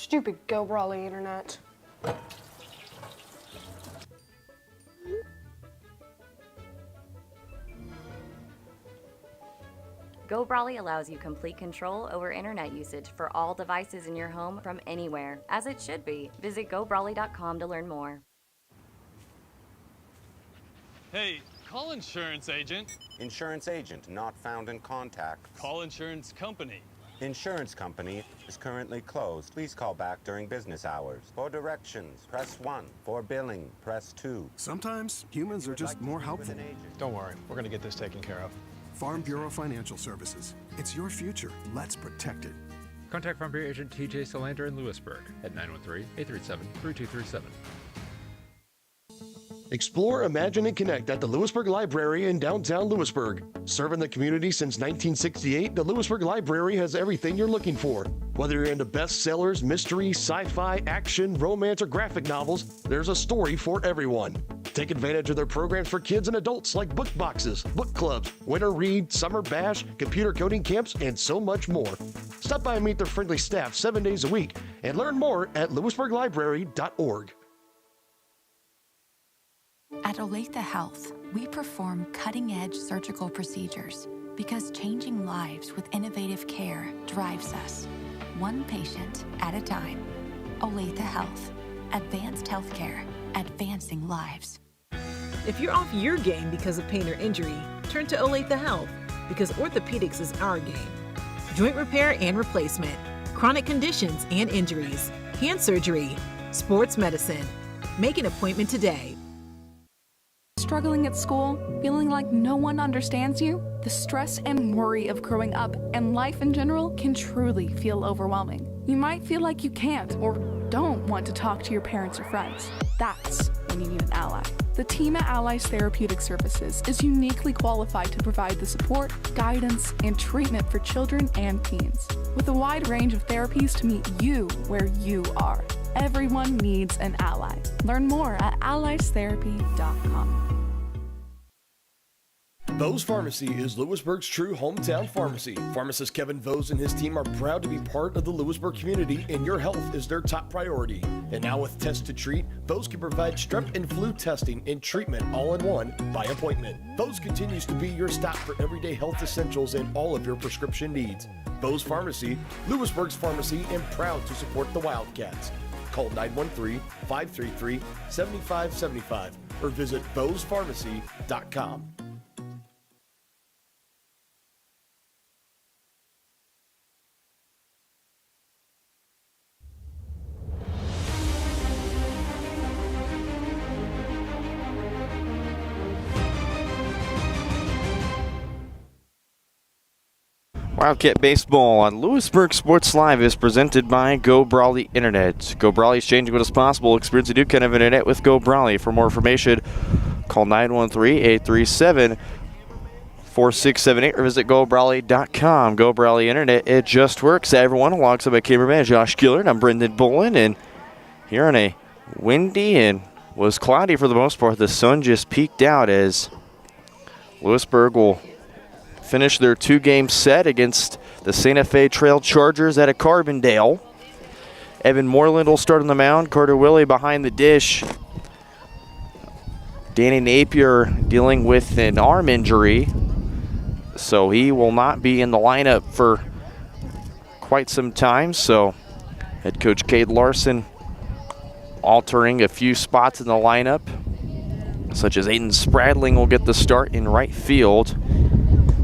Stupid Go Brawley internet. Go Brawley allows you complete control over internet usage for all devices in your home from anywhere, as it should be. Visit GoBrawley.com to learn more. Hey, call insurance agent. Insurance agent not found in contact. Call insurance company. Insurance company is currently closed. Please call back during business hours. For directions, press 1. For billing, press 2. Sometimes humans are just more helpful. Don't worry, we're going to get this taken care of. Farm Bureau Financial Services. It's your future. Let's protect it. Contact Farm Bureau agent TJ Solander in Louisburg at 913-837-3237. Explore, imagine, and connect at the Louisburg Library in downtown Louisburg. Serving the community since 1968, the Louisburg Library has everything you're looking for. Whether you're into bestsellers, mystery, sci-fi, action, romance, or graphic novels, there's a story for everyone. Take advantage of their programs for kids and adults like book boxes, book clubs, winter read, summer bash, computer coding camps, and so much more. Stop by and meet their friendly staff 7 days a week and learn more at louisburglibrary.org. At Olathe Health, we perform cutting-edge surgical procedures because changing lives with innovative care drives us, one patient at a time. Olathe Health. Advanced healthcare. Advancing lives. If you're off your game because of pain or injury, turn to Olathe Health because orthopedics is our game. Joint repair and replacement, chronic conditions and injuries, hand surgery, sports medicine. Make an appointment today. Struggling at school, feeling like no one understands you? The stress and worry of growing up and life in general can truly feel overwhelming. You might feel like you can't or don't want to talk to your parents or friends. That's when you need an ally. The team at Allies Therapeutic Services is uniquely qualified to provide the support, guidance, and treatment for children and teens. With a wide range of therapies to meet you where you are. Everyone needs an ally. Learn more at alliestherapy.com. Vose Pharmacy is Louisburg's true hometown pharmacy. Pharmacist Kevin Vose and his team are proud to be part of the Louisburg community, and your health is their top priority. And now with Test to Treat, Vose can provide strep and flu testing and treatment all in one by appointment. Vose continues to be your stop for everyday health essentials and all of your prescription needs. Vose Pharmacy, Louisburg's pharmacy, and proud to support the Wildcats. Call 913-533-7575 or visit vosepharmacy.com. Wildcat Baseball on Louisburg Sports Live is presented by Go Brawley Internet. Go Brawley is changing what is possible. Experience a new kind of internet with Go Brawley. For more information, call 913-837-4678 or visit GoBrawley.com. Go Brawley Internet, it just works. Everyone, alongside my cameraman Josh Gillard, I'm Brendan Bolin, and here on a windy and was cloudy for the most part, the sun just peeked out as Louisburg will finish their two-game set against the Santa Fe Trail Chargers at a Carbondale. Evan Moreland will start on the mound. Carter Willie behind the dish. Danny Napier dealing with an arm injury, so he will not be in the lineup for quite some time. So head coach Cade Larson altering a few spots in the lineup, such as Aiden Spradling will get the start in right field.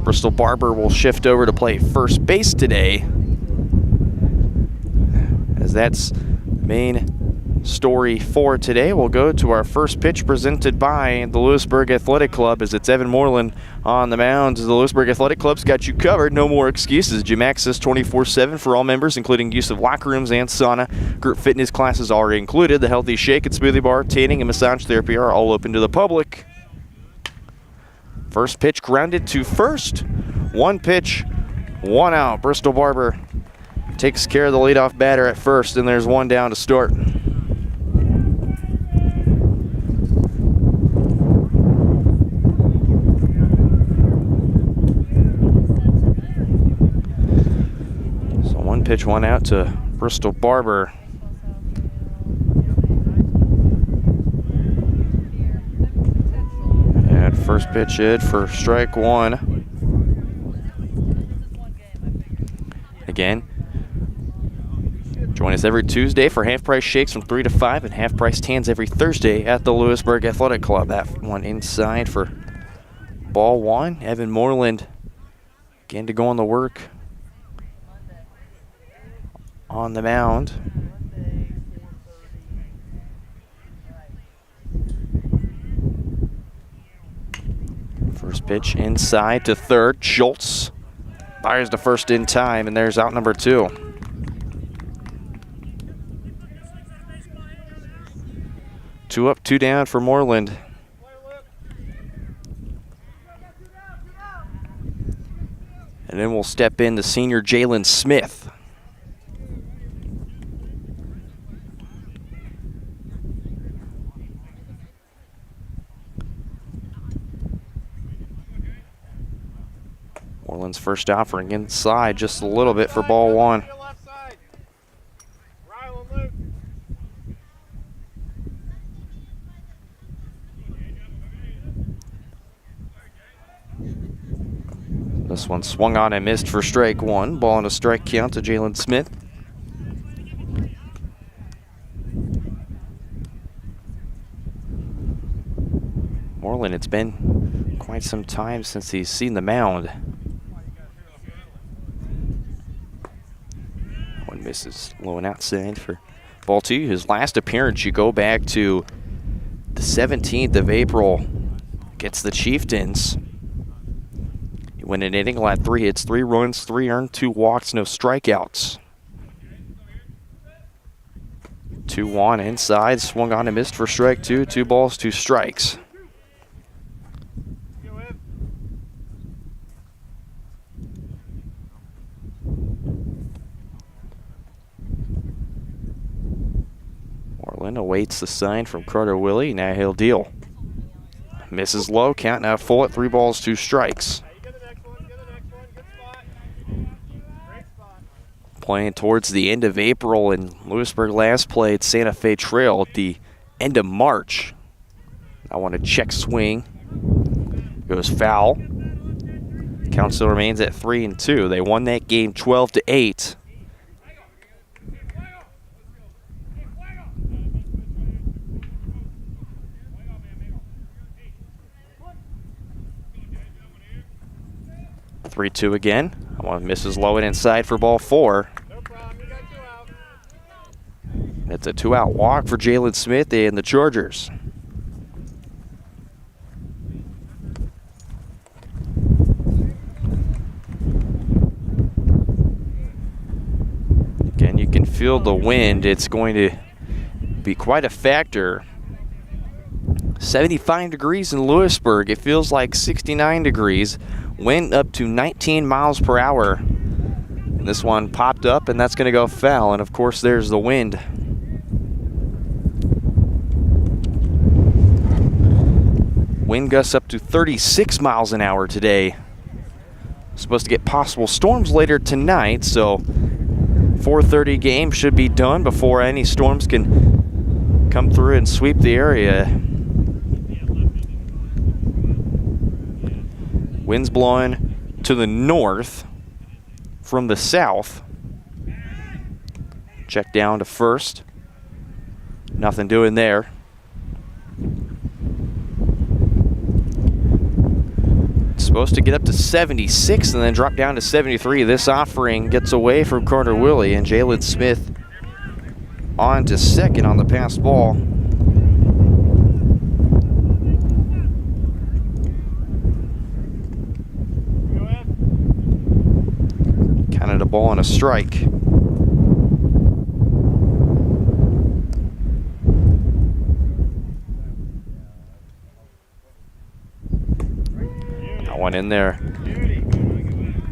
Bristol Barber will shift over to play first base today, as that's the main story for today. We'll go to our first pitch presented by the Louisburg Athletic Club, as it's Evan Moreland on the mound. The Louisburg Athletic Club's got you covered. No more excuses. Gym access 24/7 for all members, including use of locker rooms and sauna. Group fitness classes already included. The Healthy Shake and Smoothie Bar, tanning, and massage therapy are all open to the public. First pitch grounded to first. One pitch, one out. Bristol Barber takes care of the leadoff batter at first, and there's one down to start. So one pitch, one out to Bristol Barber. first pitch hit for strike one. Again, join us every Tuesday for half-price shakes from 3 to 5 and half-price tans every Thursday at the Louisburg Athletic Club. That one inside for ball one. Evan Moreland again to go on the work on the mound. First pitch inside to third. Schultz fires to first in time, and there's out number 2. Two up, 2 down for Moreland. And then we'll step in the senior Jalen Smith. Moreland's first offering inside just a little bit for ball one. This one swung on and missed for strike one. Ball and a strike count to Jalen Smith. Moreland, it's been quite some time since he's seen the mound. One misses low and outside for ball 2. His last appearance, you go back to the 17th of April against the Chieftains. He went an inning, allowed 3 hits, 3 runs, 3 earned, 2 walks, no strikeouts. 2-1 inside, swung on and missed for strike 2. 2 balls, 2 strikes. Moreland awaits the sign from Carter Willie. Now he'll deal. Misses low, count now full at 3 balls, 2 strikes. Playing towards the end of April, and Louisburg last played Santa Fe Trail at the end of March. I want a check swing. Goes foul. Count still remains at 3-2. They won that game 12-8. Three-2 again. I want misses low and inside for ball 4. It's a 2-out walk for Jalen Smith and the Chargers. Again, you can feel the wind. It's going to be quite a factor. 75 degrees in Louisburg. It feels like 69 degrees. Wind up to 19 miles per hour. And this one popped up, and that's going to go foul. And of course, there's the wind. Wind gusts up to 36 miles an hour today. Supposed to get possible storms later tonight, so 4:30 game should be done before any storms can come through and sweep the area. Winds blowing to the north from the south. Check down to first. Nothing doing there. It's supposed to get up to 76 and then drop down to 73. This offering gets away from Carter Willie, and Jalen Smith on to second on the pass ball. Counted a ball and a strike. Got one in there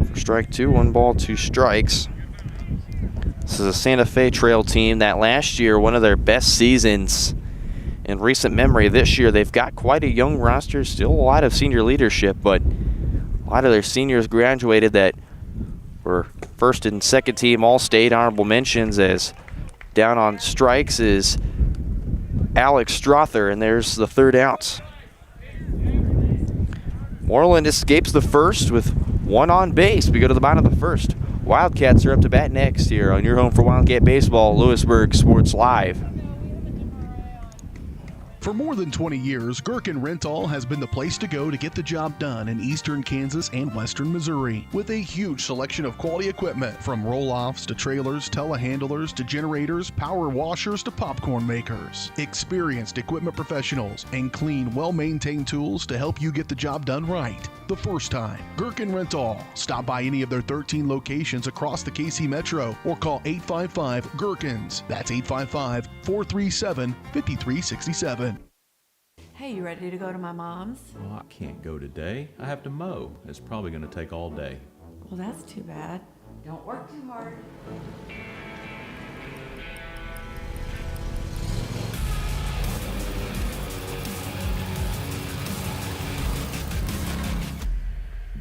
for strike 2. 1 ball, 2 strikes. This is a Santa Fe Trail team that last year, one of their best seasons in recent memory. This year, they've got quite a young roster, still a lot of senior leadership, but a lot of their seniors graduated that were first and second team All-State. Honorable mentions as down on strikes is Alex Strother, and there's the 3rd out. Moreland escapes the first with one on base. We go to the bottom of the first. Wildcats are up to bat next here on your home for Wildcat Baseball, Louisburg Sports Live. For more than 20 years, Gherkin Rental has been the place to go to get the job done in eastern Kansas and western Missouri. With a huge selection of quality equipment, from roll-offs to trailers, telehandlers to generators, power washers to popcorn makers. Experienced equipment professionals and clean, well-maintained tools to help you get the job done right the first time. Gherkin Rental. Stop by any of their 13 locations across the KC Metro or call 855-GHERKINS. That's 855-437-5367. Hey, you ready to go to my mom's? Well, I can't go today. I have to mow. It's probably going to take all day. Well, that's too bad. Don't work too hard.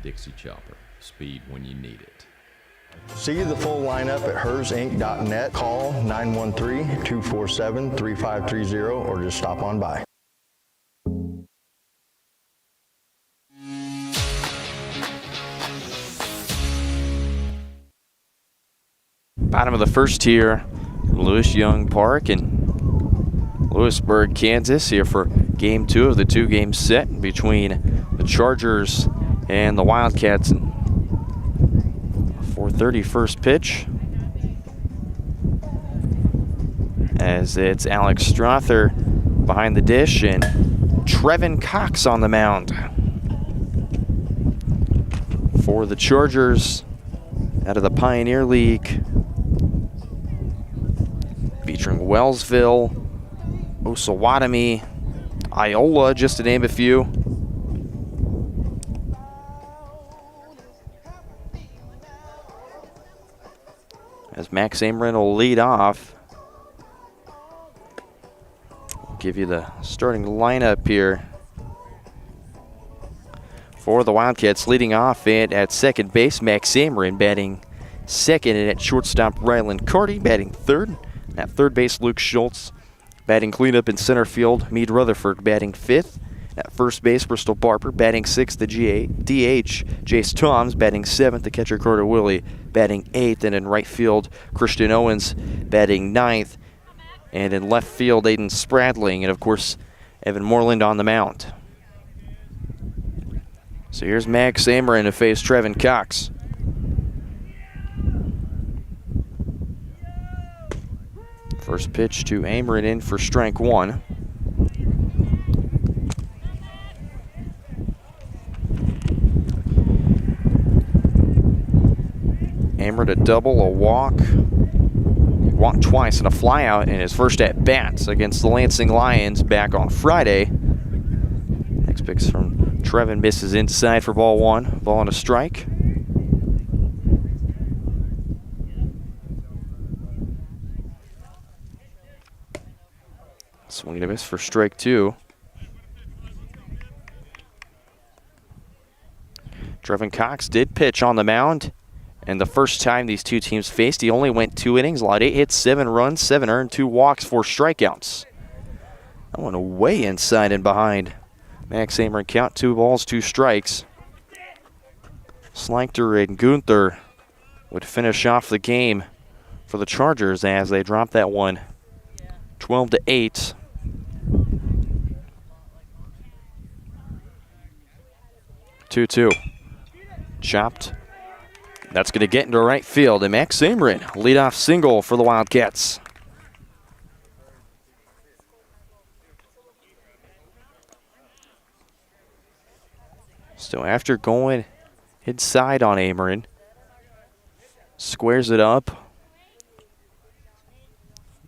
Dixie Chopper. Speed when you need it. See the full lineup at hersinc.net. Call 913-247-3530 or just stop on by. Bottom of the first here, Lewis Young Park in Louisburg, Kansas, here for game 2 of the 2-game set between the Chargers and the Wildcats. 4:30 first pitch, as it's Alex Strother behind the dish and Trevin Cox on the mound for the Chargers out of the Pioneer League, featuring Wellsville, Osawatomie, Iola, just to name a few. As Max Ameren will lead off. I'll give you the starting lineup here for the Wildcats. Leading off at second base, Max Ameren batting second, and at shortstop, Ryland Carty batting third. At third base, Luke Schultz batting cleanup in center field. Meade Rutherford batting fifth. At first base, Bristol Barber batting sixth. The DH, Jace Toms batting seventh. The catcher, Carter Willie batting eighth. And in right field, Christian Owens batting ninth. And in left field, Aiden Spradling. And of course, Evan Moreland on the mound. So here's Max Ameren to face Trevin Cox. First pitch to Ameren in for strike one. Ameren a double, a walk twice, and a flyout in his first at bats against the Lansing Lions back on Friday. Next pitch from Trevin misses inside for ball one, ball and a strike. Swing and a miss for strike two. Trevin Cox did pitch on the mound, and the first time these two teams faced, he only went 2 innings, allowed 8 hits, 7 runs, 7 earned, 2 walks, 4 strikeouts. That one way inside and behind. Max Ameren count 2 balls, 2 strikes. Slankter and Gunther would finish off the game for the Chargers as they drop that one 12-8. Two. Chopped. That's going to get into right field. And Max Ameren, leadoff single for the Wildcats. So after going inside on Ameren, squares it up.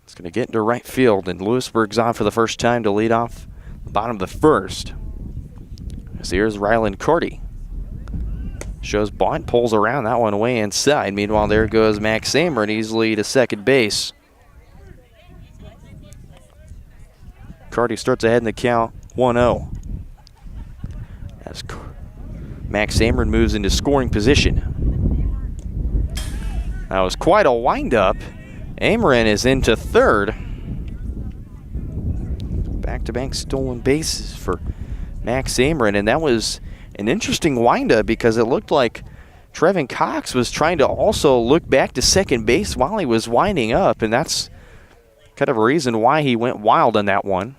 It's going to get into right field, and Louisburg's on for the first time to lead off the bottom of the first. As here's Ryland Carty. Shows bunt, pulls around that one way inside. Meanwhile, there goes Max Ameren easily to second base. Carty starts ahead in the count, 1-0. As Max Ameren moves into scoring position. That was quite a windup. Ameren is into third. Back-to-back stolen bases for Max Ameren, and that was an interesting windup because it looked like Trevin Cox was trying to also look back to second base while he was winding up, and that's kind of a reason why he went wild on that one.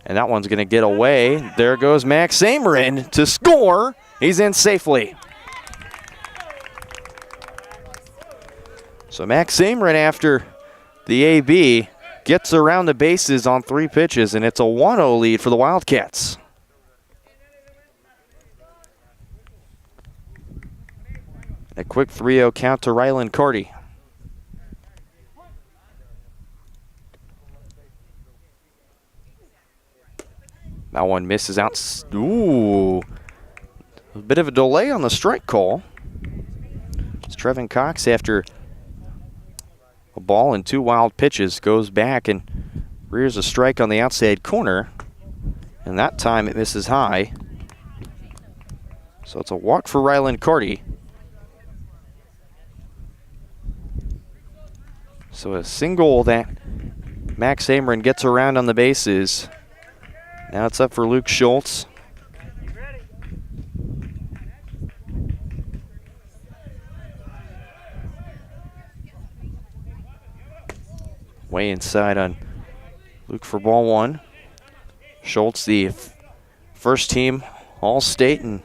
And that one's going to get away. There goes Max Amorin to score. He's in safely. So Max Amorin, after the AB, gets around the bases on 3 pitches, and it's a 1-0 lead for the Wildcats. A quick 3-0 count to Rylan Carty. That one misses out. Ooh. A bit of a delay on the strike call. It's Trevin Cox, after a ball and 2 wild pitches, goes back and rears a strike on the outside corner. And that time it misses high. So it's a walk for Rylan Carty. So a single that Max Amorin gets around on the bases. Now it's up for Luke Schultz. Way inside on Luke for ball 1. Schultz, the first team All-State and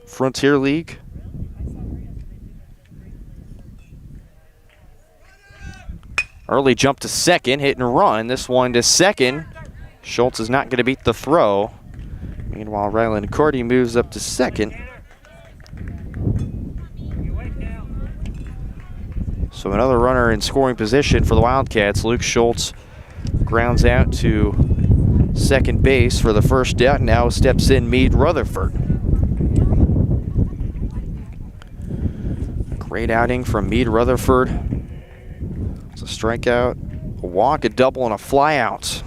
Frontier League. Early jump to second, hit and run. This one to second. Schultz is not going to beat the throw. Meanwhile, Rylan Carty moves up to second. So another runner in scoring position for the Wildcats. Luke Schultz grounds out to second base for the first out. Now steps in Meade Rutherford. Great outing from Meade Rutherford. It's a strikeout, a walk, a double, and a flyout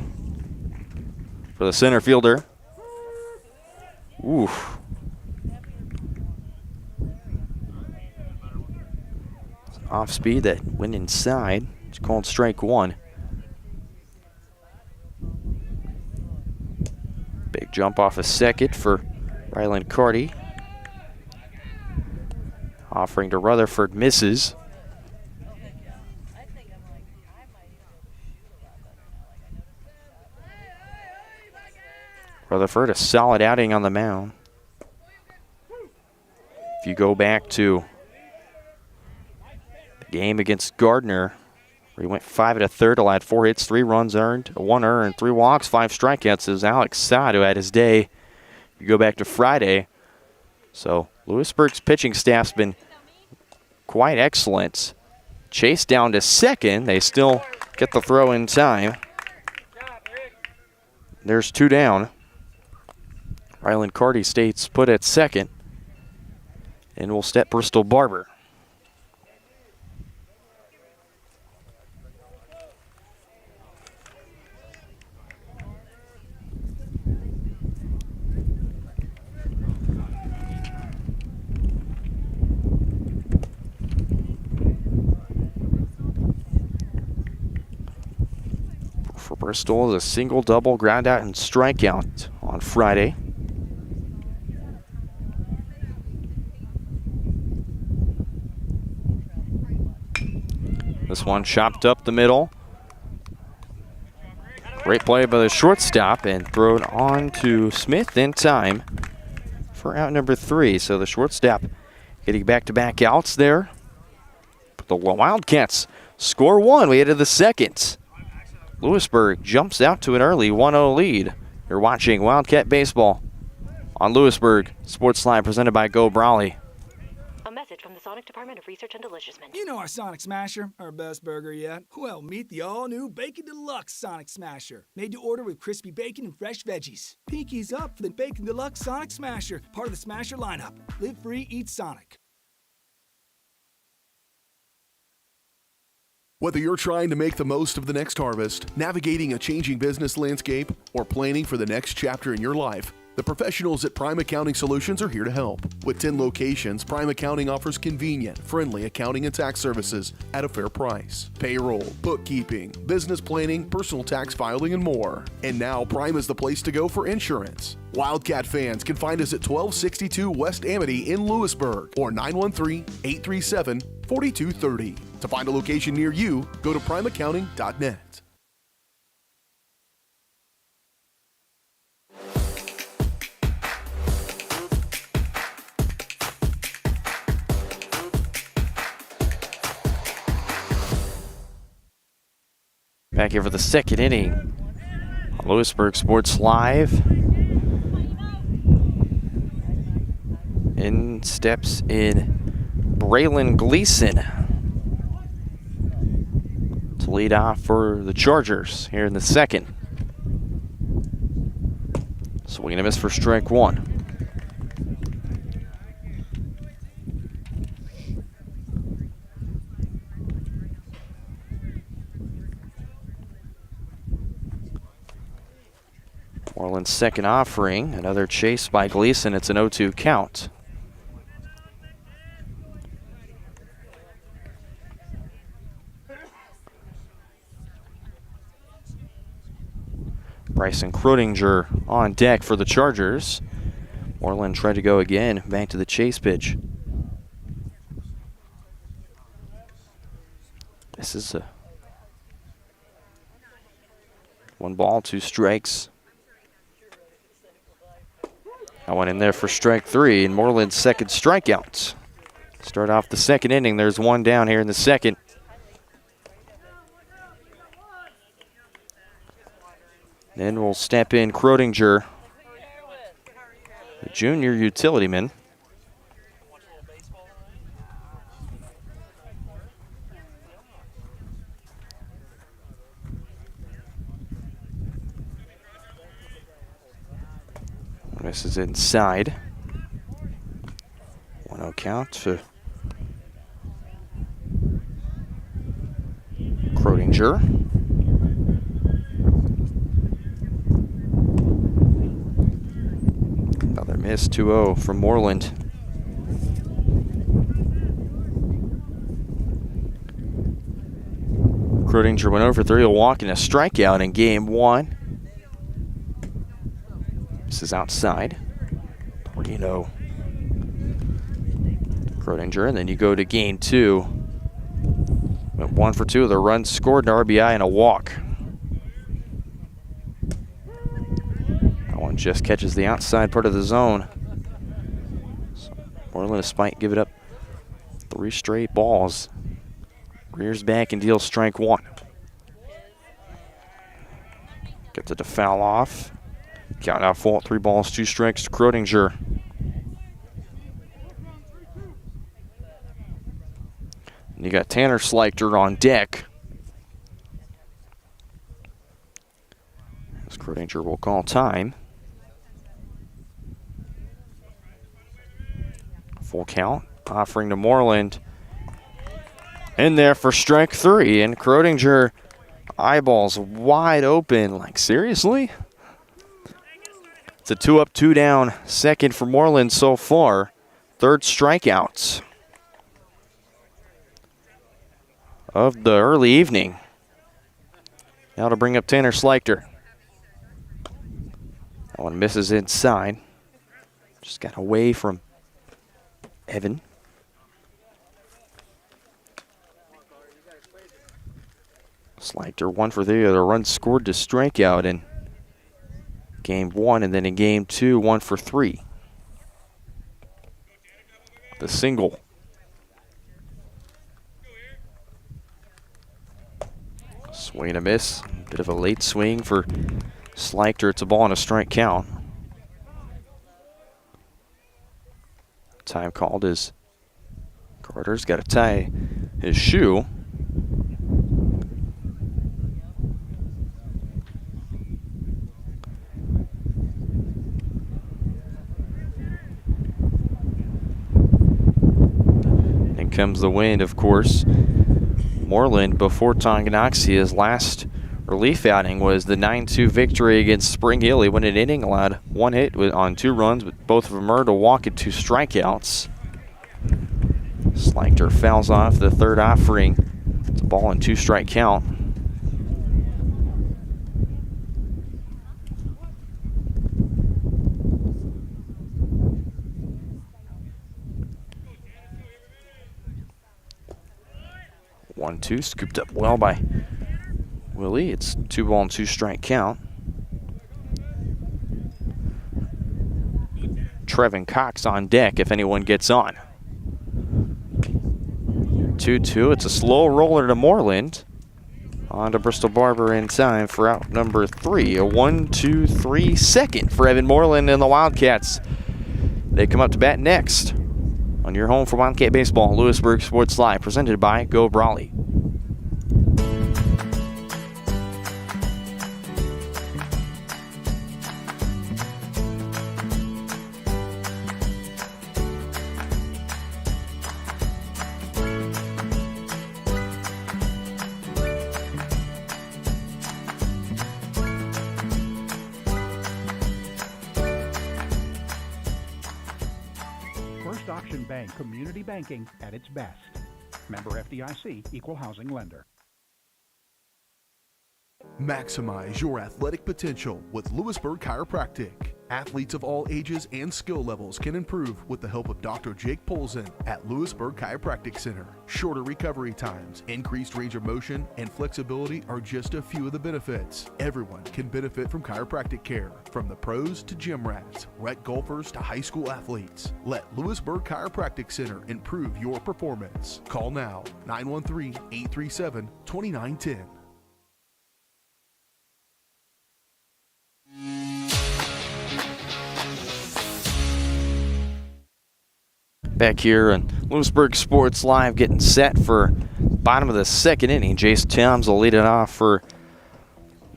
for the center fielder. Oof. Off speed that went inside. It's called strike 1. Big jump off a second for Rylan Carty. Offering to Rutherford, misses. Rutherford, a solid outing on the mound. If you go back to the game against Gardner, where he went 5 1/3, allowed 4 hits, 3 runs earned, 1 earned, 3 walks, 5 strikeouts. It was Alex Saad who had his day. You go back to Friday. So Louisburg's pitching staff's been quite excellent. Chase down to second. They still get the throw in time. There's 2 down. Rylan Carty stays put at second. And will step Bristol Barber. For Bristol, is a single, double, ground out, and strikeout on Friday. This one chopped up the middle. Great play by the shortstop and thrown on to Smith in time for out number 3. So the shortstop getting back-to-back outs there. But the Wildcats score 1. We head to the second. Louisburg jumps out to an early 1-0 lead. You're watching Wildcat Baseball on Louisburg Sports Line, presented by Go Brawley. A message from the Sonic Department of Research and Deliciousment. You know our Sonic Smasher, our best burger yet? Well, meet the all-new Bacon Deluxe Sonic Smasher. Made to order with crispy bacon and fresh veggies. Pinkies up for the Bacon Deluxe Sonic Smasher, part of the Smasher lineup. Live free, eat Sonic. Whether you're trying to make the most of the next harvest, navigating a changing business landscape, or planning for the next chapter in your life, The professionals at Prime Accounting Solutions are here to help. With 10 locations, Prime Accounting offers convenient, friendly accounting and tax services at a fair price. Payroll, bookkeeping, business planning, personal tax filing, and more. And now Prime is the place to go for insurance. Wildcat fans can find us at 1262 West Amity in Louisburg or 913-837-4230. To find a location near you, go to primeaccounting.net. Back here for the second inning on Louisburg Sports Live. In steps in Braylon Gleason to lead off for the Chargers here in the second. Swing and a miss for strike one. Moreland's second offering, another chase by Gleason. It's an 0-2 count. Bryson Kroedinger on deck for the Chargers. Moreland tried to go again, back to the chase pitch. This is a 1 ball, 2 strikes. That one in there for strike 3, and Moreland's second strikeout. Start off the second inning. There's one down here in the second. Then we'll step in Kroedinger, the junior utility man. This is inside. 1-0 count to Kroedinger. Another miss, 2-0 from Moreland. Kroedinger went over 3, a walk and a strikeout in game 1. This is outside. 3-0. Kroedinger, and then you go to game 2. Went 1 for 2. The run scored, an RBI and a walk. That one just catches the outside part of the zone. So Moreland despite give it up 3 straight balls. Rears back and deals strike 1. Gets it to foul off. Count out full, 3 balls, 2 strikes to Kroedinger. And you got Tanner Slichter on deck. As Kroedinger will call time. Full count, offering to Moreland. In there for strike 3, and Kroedinger eyeballs wide open. Like, seriously? It's a 2 up, 2 down second for Moreland so far. 3rd strikeout of the early evening. Now to bring up Tanner Slichter. That one misses inside. Just got away from Evan. Slichter 1 for 3. The run scored to strikeout in game 1, and then in game 2, 1 for 3. The single. Swing and a miss. Bit of a late swing for Slichter. It's a ball and a strike count. Time called as Carter's got to tie his shoe. Comes the wind, of course. Moreland, before Tonganoxia's last relief outing was the 9-2 victory against Spring Hill. He went an inning, allowed one hit on 2 runs, but both of them earned a walk and 2 strikeouts. Slachter fouls off the third offering. It's a ball and 2-strike count. One, 2, scooped up well by Willie. It's 2-ball and 2-strike count. Trevin Cox on deck if anyone gets on. 2-2. It's a slow roller to Moreland. On to Bristol Barber in time for out number 3. A 1-2-3 second for Evan Moreland and the Wildcats. They come up to bat next on your home for Wildcat Baseball, Louisburg Sports Live, presented by Go Brawley. Option Bank community banking at its best. Member FDIC, equal housing lender. Maximize your athletic potential with Louisburg Chiropractic. Athletes of all ages and skill levels can improve with the help of Dr. Jake Polzin at Louisburg Chiropractic Center. Shorter recovery times, increased range of motion, and flexibility are just a few of the benefits. Everyone can benefit from chiropractic care, from the pros to gym rats, rec golfers to high school athletes. Let Louisburg Chiropractic Center improve your performance. Call now, 913-837-2910. Back here on Louisburg Sports Live, getting set for bottom of the second inning. Jace Towns will lead it off for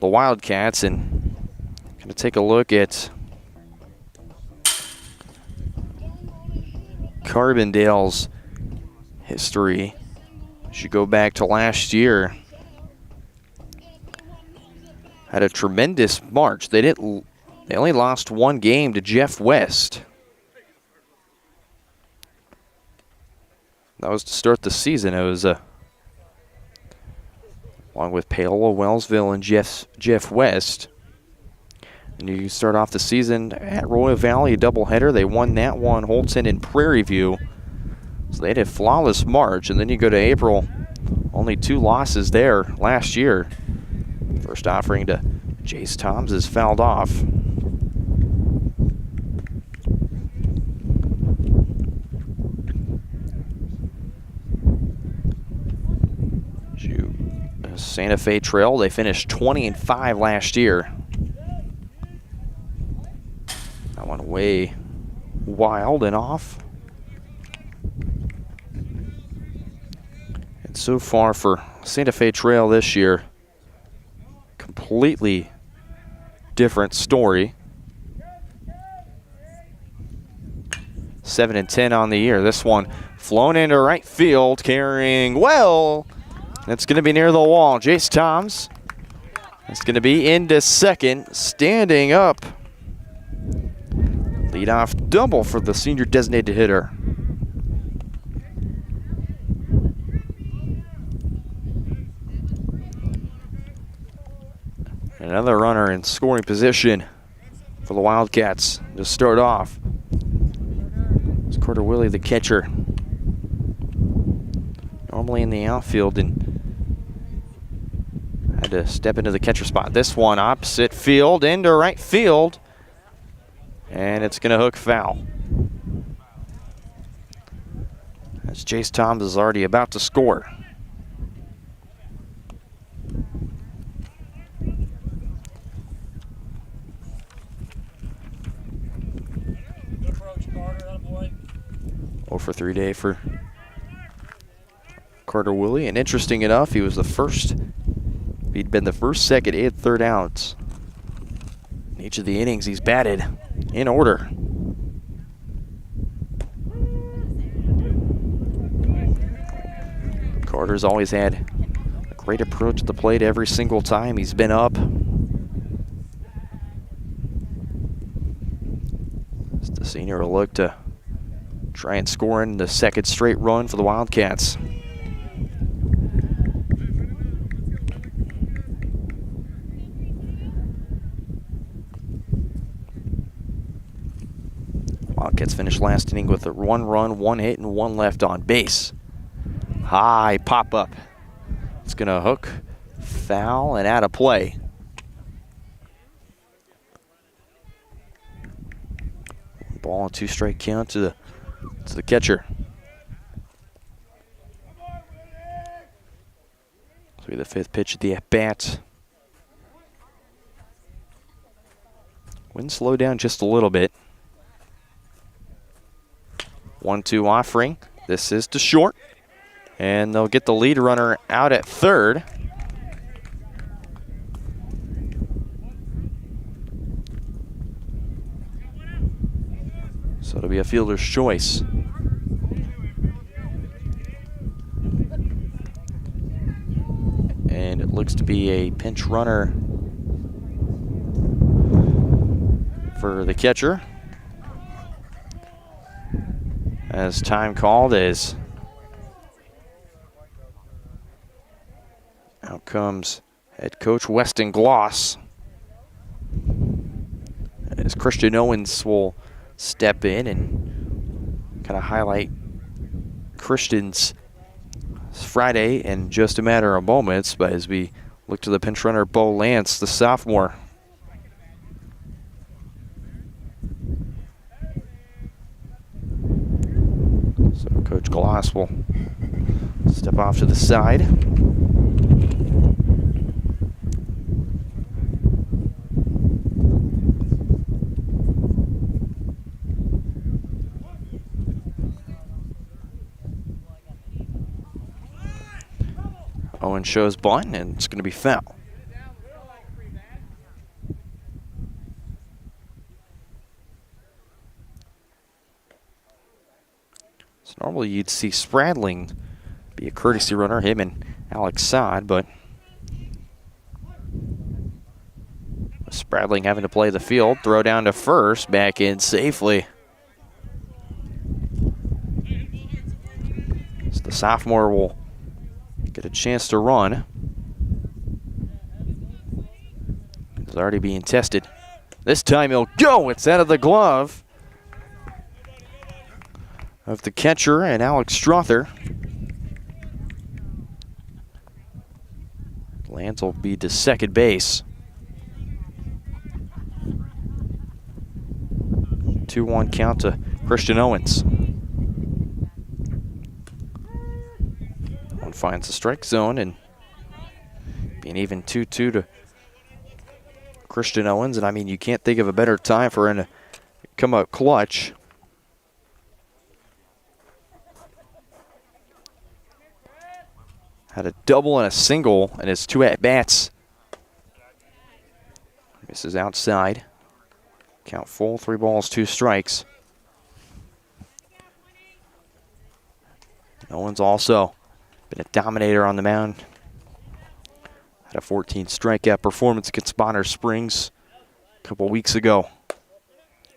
the Wildcats, and going to take a look at Carbondale's history. As you go back to last year, had a tremendous March. They only lost 1 game to Jeff West. That was to start the season. It was along with Paola, Wellsville, and Jeff West. And you start off the season at Royal Valley, a doubleheader. They won that one, Holton and Prairie View. So they had a flawless March. And then you go to April, only 2 losses there last year. First offering to Jace Toms is fouled off. Santa Fe Trail, they finished 20-5 last year. That one way wild and off. And so far for Santa Fe Trail this year, completely different story. 7-10 on the year. This one flown into right field, carrying well. That's going to be near the wall. Jace Toms. It's going to be into second, standing up. Leadoff double for the senior designated hitter. Another runner in scoring position for the Wildcats to start off. It's Carter Willie, the catcher. Normally in the outfield and had to step into the catcher spot. This one opposite field into right field. And it's going to hook foul. As Jace Toms is already about to score. Good approach, Carter. Attaboy. 0 for 3 day for Carter Willie. And interesting enough, he was the first. He'd been the first, second, and third outs. In each of the innings he's batted in order. Carter's always had a Great approach to the plate every single time he's been up. The senior will look to try and score in the second straight run for the Wildcats. Wildcats finished last inning with a 1 run, 1 hit, and 1 left on base. High pop up. It's going to hook, foul, and out of play. Ball and 2 strike count to the catcher. This will be the 5th pitch at the at-bat. Wind slowed down just a little bit. 1-2 offering. This is to short. And they'll get the lead runner out at third. So it'll be a fielder's choice. And it looks to be a pinch runner for the catcher. As time called is out comes head coach Weston Gloss. As Christian Owens will step in and kind of highlight Christian's Friday in just a matter of moments, but as we look to the pinch runner, Bo Lance, the sophomore. So Coach Gloss will step off to the side. Owen shows bunt, and it's going to be foul. So normally you'd see Spradling be a courtesy runner, him and Alex Saad, but Spradling having to play the field, throw down to first, back in safely. So the sophomore will get a chance to run. It's already being tested. This time he'll go. It's out of the glove of the catcher and Alex Strother. Lance will be to second base. 2-1 count to Christian Owens. Finds the strike zone, and being even 2-2 to Christian Owens. And I mean, you can't think of a better time for him to come up clutch. Had a double and a single in his 2 at-bats. Misses outside. Count full, 3 balls, 2 strikes. Owens also been a dominator on the mound. Had a 14 strikeout performance against Bonner Springs a couple weeks ago.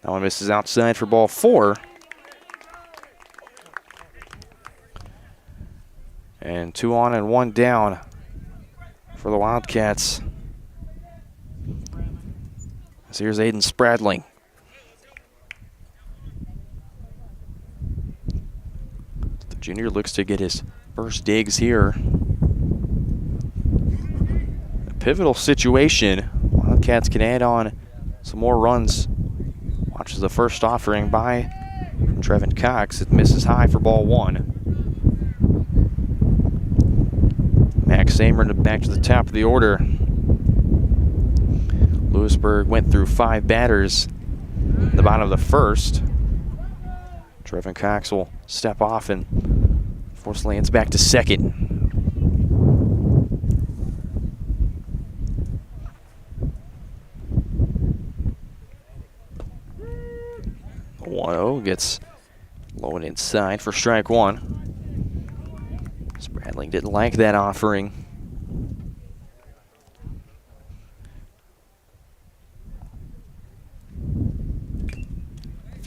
That one misses outside for ball 4. And 2 on and 1 down for the Wildcats. So here's Aiden Spradling. The junior looks to get his first digs here. A pivotal situation. Wildcats can add on some more runs. Watches the first offering by Trevin Cox. It misses high for ball 1. Max Samer back to the top of the order. Louisburg went through 5 batters in the bottom of the first. Trevin Cox will step off and force Lance back to second. 1-0 gets low and inside for strike 1. Spradling didn't like that offering.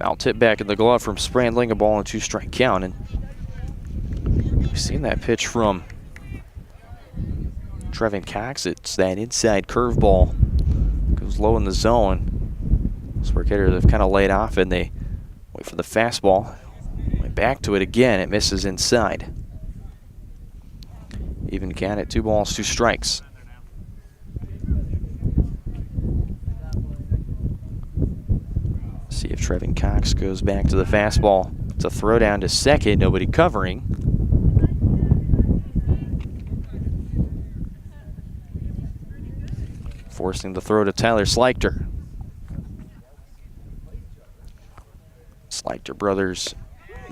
Foul tip back in the glove from Sprandling, a ball and 2 strike count. And we've seen that pitch from Trevin Cox. It's that inside curveball. Goes low in the zone. Louisburg hitters have kind of laid off and they wait for the fastball. Went back to it again. It misses inside. Even count at 2 balls, 2 strikes. See if Trevin Cox goes back to the fastball. It's a throw down to second, nobody covering. Forcing the throw to Tyler Sleichter. Sleichter brothers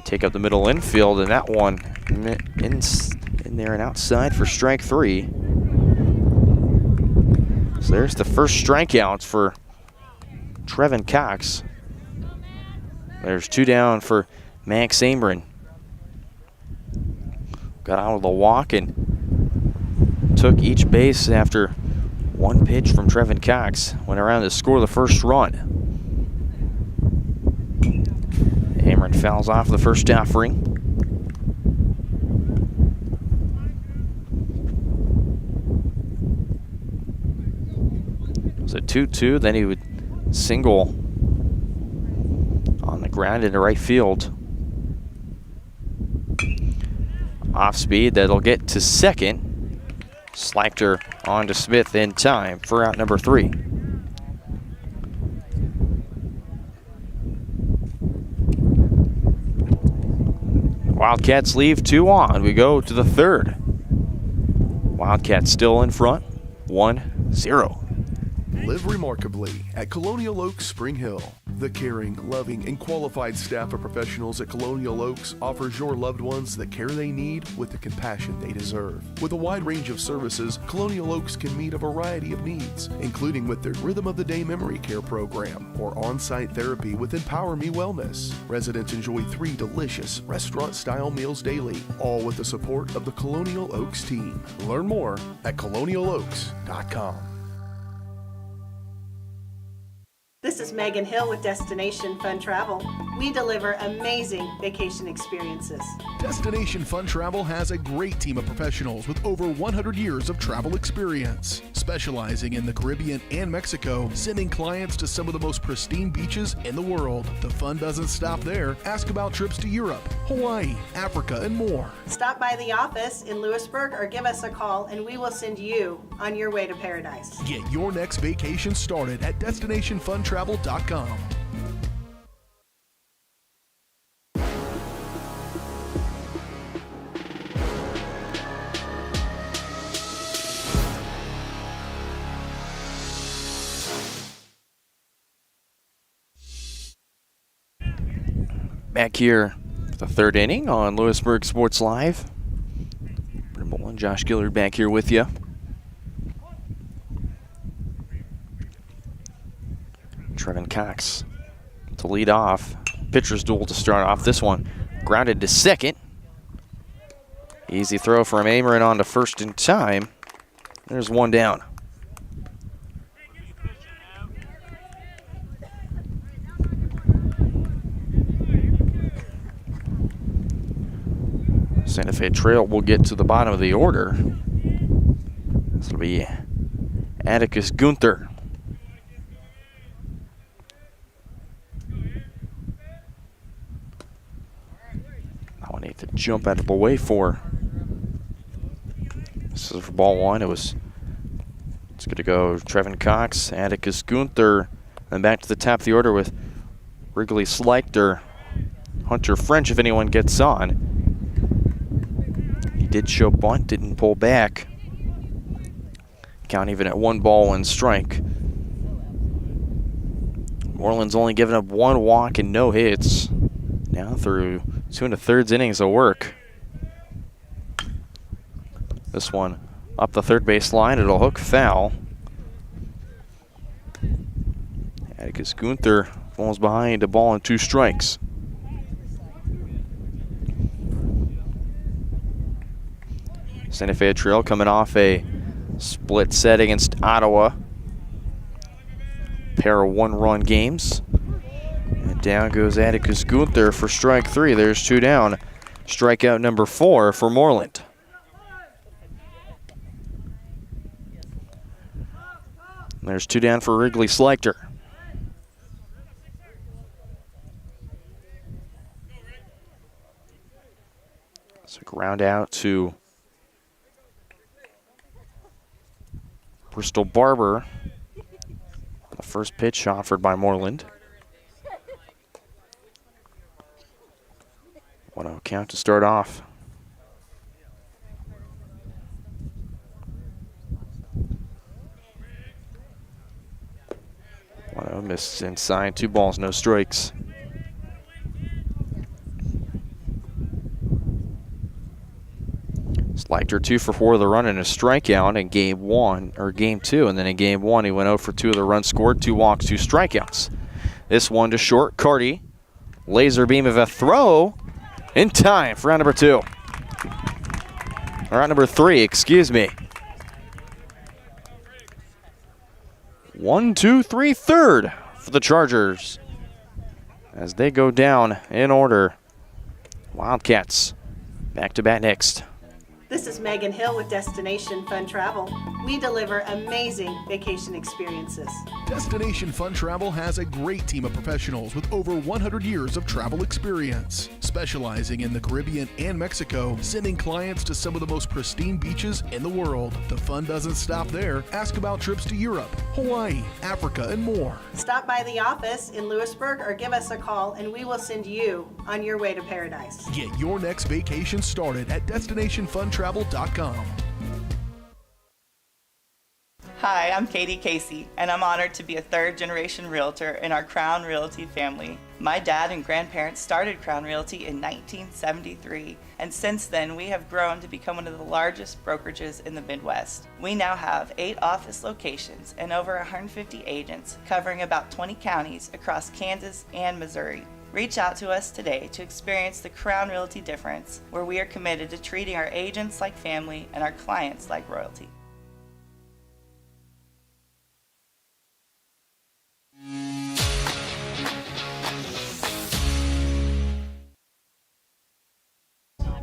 take up the middle infield, and that one in there and outside for strike 3. So there's the first strikeout for Trevin Cox. There's 2 down for Max Ameren. Got out of the walk and took each base after 1 pitch from Trevin Cox. Went around to score the first run. Ameren fouls off the first offering. It was a 2-2, then he would single on the ground into right field. Off speed, that'll get to second. Sleichter on to Smith in time for out number 3. Wildcats leave 2 on. We go to the 3rd. Wildcats still in front, 1-0. Live remarkably at Colonial Oaks Spring Hill. The caring, loving, and qualified staff of professionals at Colonial Oaks offers your loved ones the care they need with the compassion they deserve. With a wide range of services, Colonial Oaks can meet a variety of needs, including with their Rhythm of the Day Memory Care program or on-site therapy with Empower Me Wellness. Residents enjoy 3 delicious restaurant-style meals daily, all with the support of the Colonial Oaks team. Learn more at colonialoaks.com. This is Megan Hill with Destination Fun Travel. We deliver amazing vacation experiences. Destination Fun Travel has a great team of professionals with over 100 years of travel experience, specializing in the Caribbean and Mexico, sending clients to some of the most pristine beaches in the world. The fun doesn't stop there. Ask about trips to Europe, Hawaii, Africa, and more. Stop by the office in Louisburg or give us a call and we will send you on your way to paradise. Get your next vacation started at destinationfuntravel.com. Back here for the 3rd inning on Louisburg Sports Live. Brendan Bolin, Josh Gillard back here with you. Trevin Cox to lead off. Pitcher's duel to start off this one. Grounded to second. Easy throw from Ameren on to first in time. There's 1 down. Santa Fe Trail will get to the bottom of the order. This will be Atticus Gunther. I want to jump out of the way for. This is for ball 1. It's going to go Trevin Cox, Atticus Gunther, and back to the top of the order with Wrigley Sleichter, Hunter French if anyone gets on. He did show bunt, didn't pull back. Count even at 1 ball, 1 strike. Moreland's only given up 1 walk and no hits. Now through 2 1/3 innings of work. This one up the third base line, it'll hook foul. Atticus Gunther falls behind, a ball and 2 strikes. Santa Fe Trail coming off a split set against Ottawa. Pair of 1-run games. And down goes Atticus Gunther for strike 3. There's 2 down. Strikeout number 4 for Moreland. And there's 2 down for Wrigley Sleichter. So ground out to Bristol Barber. The first pitch offered by Moreland. 1-0 count to start off. Missed inside, 2 balls, no strikes. Sleichter 2 for 4 of the run and a strikeout in game 2, and then in game 1 he went 0 for 2 of the runs scored, 2 walks, 2 strikeouts. This one to short, Carty, laser beam of a throw in time for round number 2. Or round number 3, excuse me. 1, 2, 3, third for the Chargers as they go down in order. Wildcats back to bat next. This is Megan Hill with Destination Fun Travel. We deliver amazing vacation experiences. Destination Fun Travel has a great team of professionals with over 100 years of travel experience, specializing in the Caribbean and Mexico, sending clients to some of the most pristine beaches in the world. The fun doesn't stop there. Ask about trips to Europe, Hawaii, Africa, and more. Stop by the office in Louisburg or give us a call and we will send you on your way to paradise. Get your next vacation started at destinationfuntravel.com. Hi, I'm Katie Casey, and I'm honored to be a third-generation realtor in our Crown Realty family. My dad and grandparents started Crown Realty in 1973, and since then we have grown to become one of the largest brokerages in the Midwest. We now have 8 office locations and over 150 agents covering about 20 counties across Kansas and Missouri. Reach out to us today to experience the Crown Realty difference, where we are committed to treating our agents like family and our clients like royalty.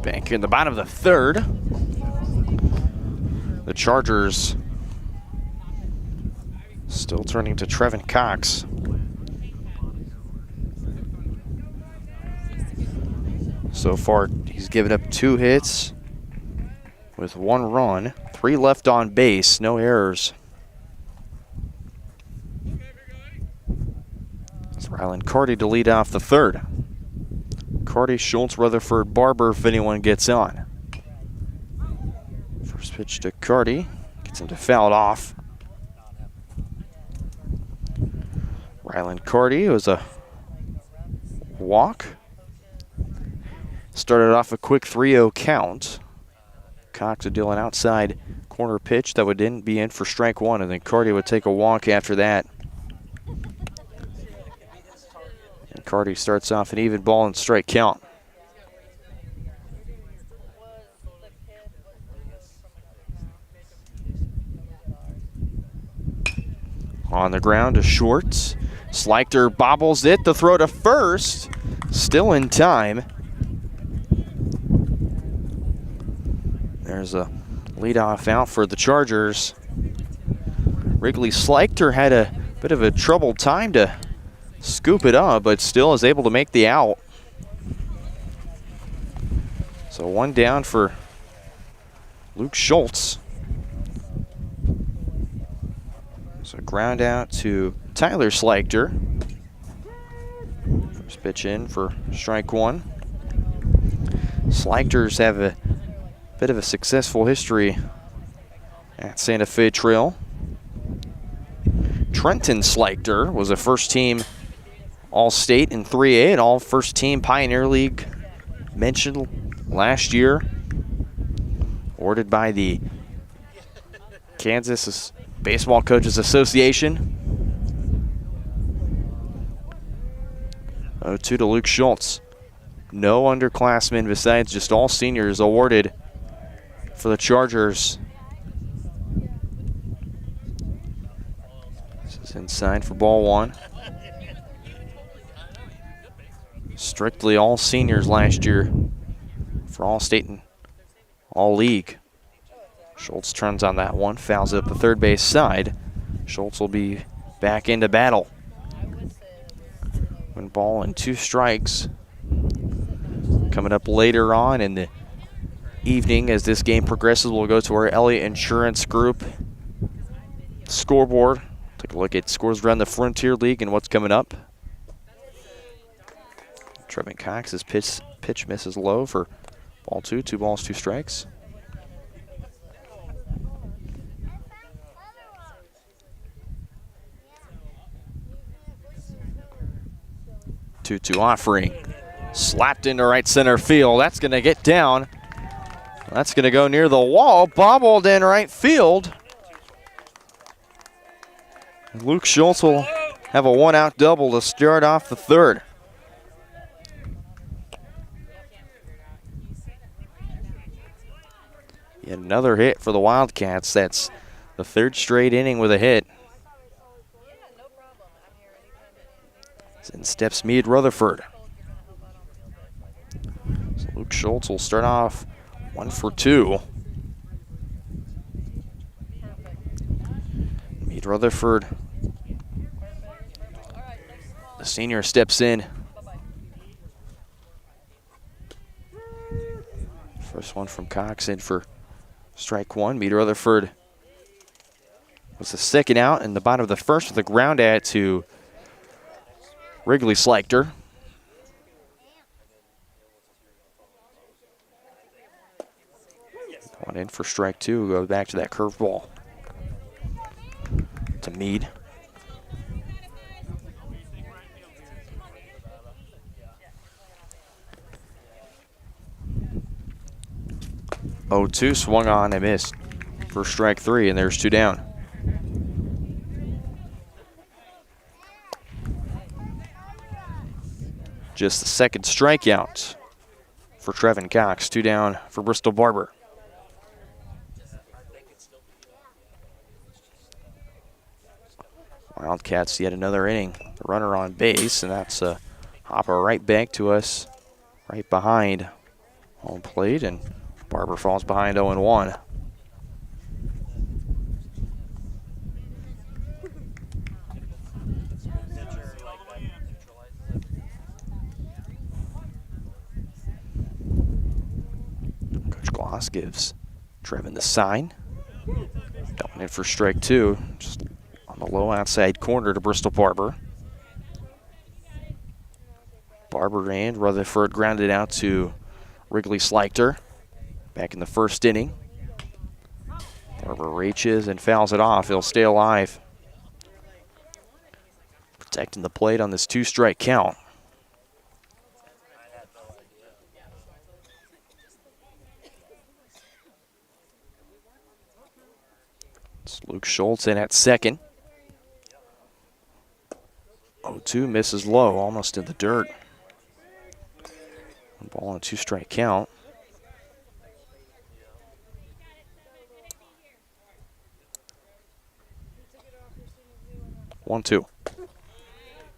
Back in the bottom of the 3rd. The Chargers still turning to Trevin Cox. So far, he's given up 2 hits with 1 run, 3 left on base, no errors. It's Ryland Carty to lead off the 3rd. Carty, Schultz, Rutherford, Barber if anyone gets on. First pitch to Carty, gets him to foul it off. Ryland Carty was a walk. Started off a quick 3-0 count. Cox would deal an outside corner pitch that would then be in for strike 1, and then Carty would take a walk after that. And Carty starts off an even ball and strike count. On the ground to Shorts. Sleichter bobbles it. The throw to first. Still in time. There's a leadoff out for the Chargers. Wrigley Sleichter had a bit of a troubled time to scoop it up, but still is able to make the out. So 1 down for Luke Schultz. So ground out to Tyler Sleichter. First pitch in for strike 1. Sleichters have a bit of a successful history at Santa Fe Trail. Trenton Sleichter was a first-team All-State in 3A and all-first-team Pioneer League mentioned last year. Awarded by the Kansas Baseball Coaches Association. 0-2 to Luke Schultz. No underclassmen besides just all seniors awarded for the Chargers. This is inside for ball 1. strictly all seniors last year for all state and all league. Schultz turns on that one, fouls it up the third base side. Schultz will be back into battle. 1 ball and 2 strikes. Coming up later on in the evening as this game progresses, we'll go to our Elliott Insurance Group scoreboard. Take a look at scores around the Frontier League and what's coming up. Trevin Cox's pitch misses low for ball 2, 2 balls, 2 strikes. Two offering, slapped into right center field. That's going to get down. That's going to go near the wall, bobbled in right field. Luke Schultz will have a 1-out double to start off the third. Yet another hit for the Wildcats. That's the 3rd straight inning with a hit. In steps Meade Rutherford. So Luke Schultz will start off 1 for 2. Meade Rutherford, the senior, steps in. First one from Cox in for strike 1. Meade Rutherford was the 2nd out in the bottom of the 1st with a ground out to Wrigley Slichter. One in for strike 2. Go back to that curveball to Meade. Oh, 2 swung on and missed for strike 3, and there's 2 down. Just the 2nd strikeout for Trevin Cox. 2 down for Bristol Barber. Wildcats yet another inning. The runner on base, and that's a hopper right back to us, right behind home plate, and Barber falls behind 0-1. Gloss gives Trevin the sign. Going in for strike 2, just on the low outside corner to Bristol Barber. Barber and Rutherford grounded out to Wrigley Slichter back in the 1st inning. Barber reaches and fouls it off. He'll stay alive. Protecting the plate on this 2-strike count. It's Luke Schultz in at 2nd. 0-2 misses low, almost in the dirt. 1 ball and 2-strike count. One, 2.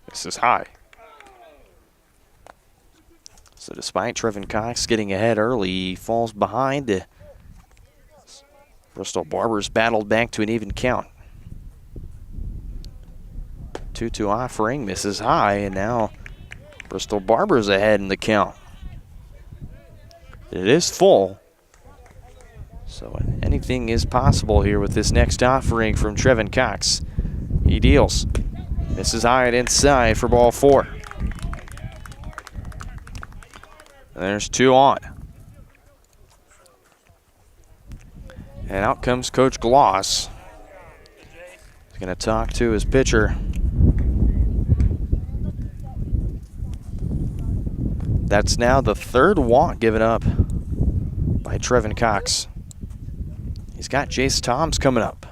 This is high. So despite Trevin Cox getting ahead early, he falls behind. Bristol Barber's battled back to an even count. 2-2 offering, misses high, and now Bristol Barber's ahead in the count. It is full, so anything is possible here with this next offering from Trevin Cox. He deals. Misses high and inside for ball 4. And there's 2 on. And out comes Coach Gloss. He's going to talk to his pitcher. That's now the 3rd walk given up by Trevin Cox. He's got Jace Toms coming up.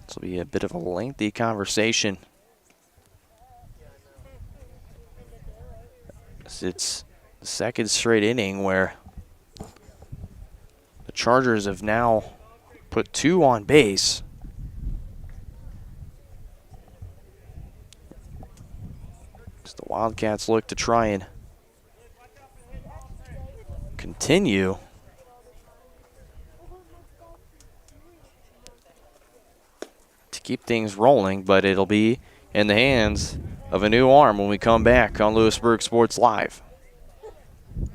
This will be a bit of a lengthy conversation. It's the 2nd straight inning where the Chargers have now put 2 on base. The Wildcats look to try and continue to keep things rolling, but it'll be in the hands of a new arm when we come back on Louisburg Sports Live.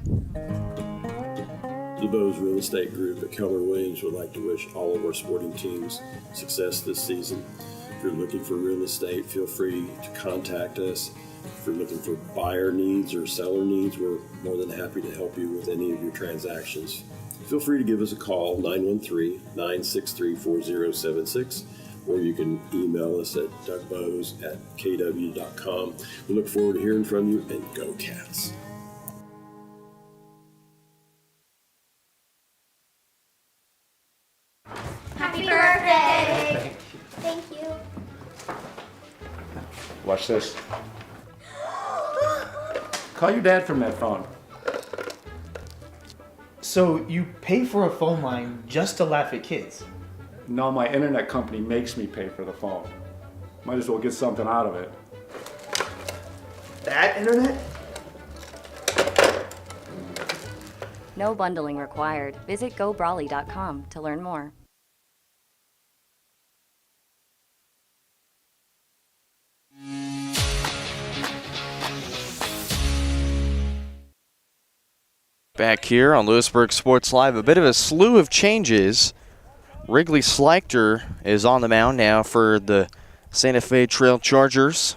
The Bose Real Estate Group at Keller Williams would like to wish all of our sporting teams success this season. If you're looking for real estate, feel free to contact us. If you're looking for buyer needs or seller needs, we're more than happy to help you with any of your transactions. Feel free to give us a call, 913-963-4076, or you can email us at dougbose@kw.com. We look forward to hearing from you, and go Cats. Happy birthday! Thank you. Watch this. Call your dad from that phone. So you pay for a phone line just to laugh at kids? No, my internet company makes me pay for the phone. Might as well get something out of it. That internet? No bundling required. Visit gobrawley.com to learn more. Back here on Louisburg Sports Live, a bit of a slew of changes. Wrigley Schleichter is on the mound now for the Santa Fe Trail Chargers.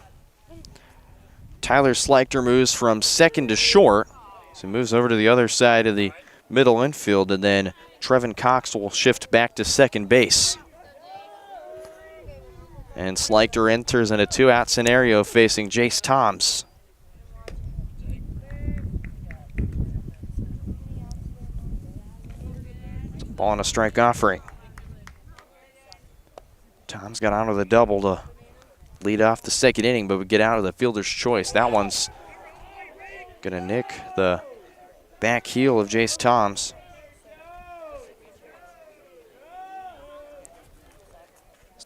Tyler Schleichter moves from second to short, so he moves over to the other side of the middle infield, and then Trevin Cox will shift back to second base. And Schleichter enters in a two-out scenario facing Jace Toms. Ball and a strike offering. Tom's got out of the double to lead off the second inning, but we get out of the fielder's choice. That one's going to nick the back heel of Jace Toms.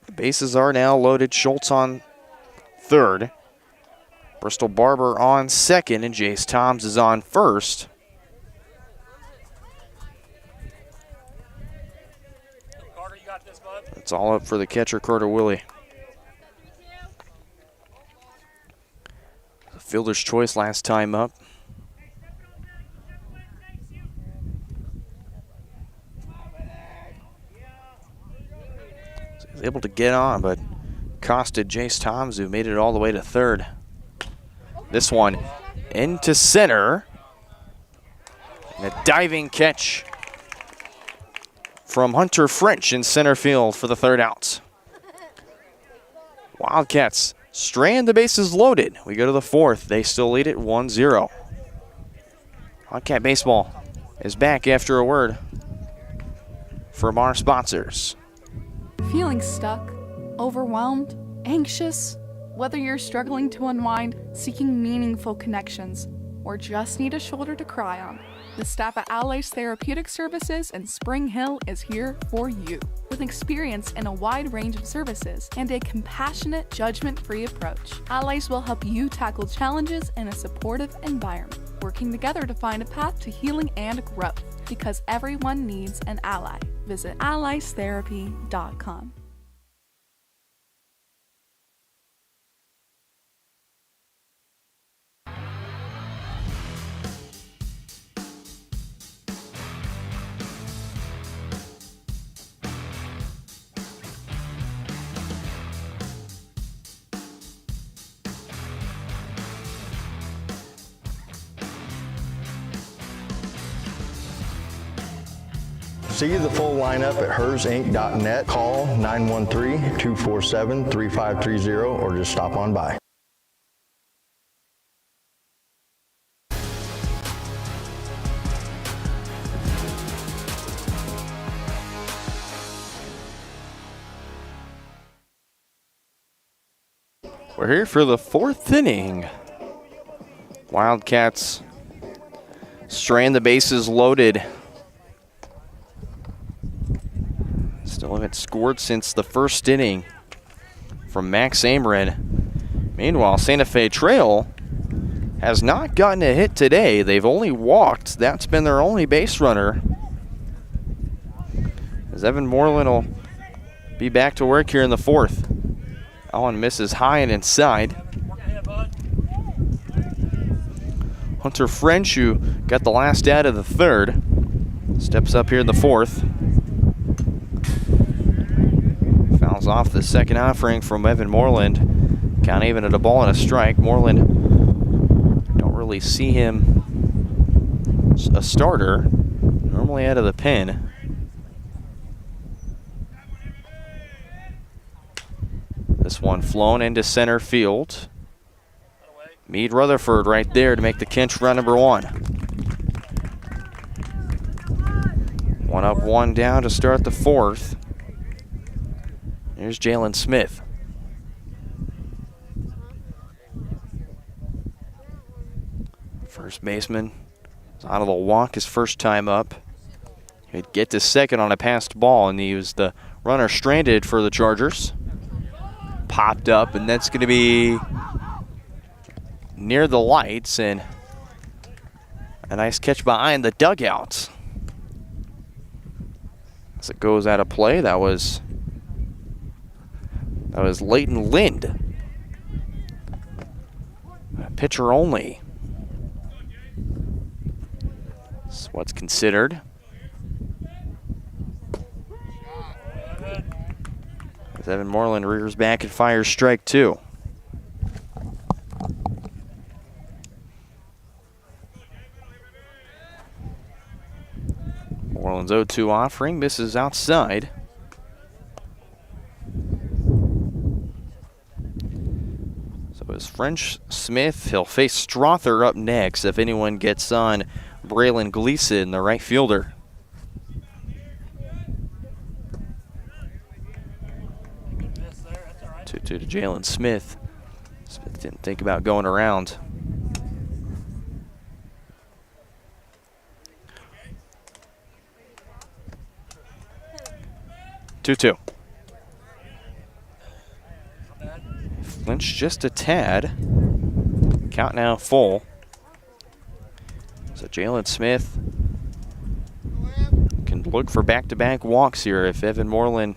The bases are now loaded. Schultz on third. Bristol Barber on second, and Jace Toms is on first. It's all up for the catcher, Carter Willie. The fielder's choice last time up. So he's able to get on, but costed Jace Toms, who made it all the way to third. This one into center. And a diving catch from Hunter French in center field for the third out. Wildcats strand the bases loaded. We go to the fourth. They still lead it 1-0. Wildcat Baseball is back after a word from our sponsors. Feeling stuck, overwhelmed, anxious? Whether you're struggling to unwind, seeking meaningful connections, or just need a shoulder to cry on, the staff at Allies Therapeutic Services in Spring Hill is here for you. With experience in a wide range of services and a compassionate, judgment-free approach, Allies will help you tackle challenges in a supportive environment, working together to find a path to healing and growth, because everyone needs an ally. Visit alliestherapy.com. See the full lineup at hersinc.net. Call 913-247-3530 or just stop on by. We're here for the fourth inning. Wildcats strand the bases loaded. Still haven't scored since the first inning from Max Amred. Meanwhile, Santa Fe Trail has not gotten a hit today. They've only walked. That's been their only base runner. As Evan Moreland will be back to work here in the fourth. That one misses high and inside. Hunter French, who got the last out of the third, steps up here in the fourth. Fouls off the second offering from Evan Moreland. Count even at a ball and a strike. Moreland, don't really see him a starter. Normally out of the pen. This one flown into center field. Meade Rutherford right there to make the Kinch run number one. One up, one down to start the fourth. Here's Jalen Smith. First baseman is out of the walk his first time up. He'd get to second on a passed ball, and he was the runner stranded for the Chargers. Popped up, and that's going to be near the lights, and a nice catch behind the dugouts. As it goes out of play, that was Leighton Lind. Pitcher only. That's what's considered. As Evan Moreland rears back and fires strike two. Moreland's 0-2 offering, misses outside. So it's French Smith. He'll face Strother up next if anyone gets on Braylon Gleason, the right fielder. 2-2 to Jalen Smith. Smith didn't think about going around. Two. Flinch just a tad. Count now full. So Jalen Smith can look for back-to-back walks here if Evan Moreland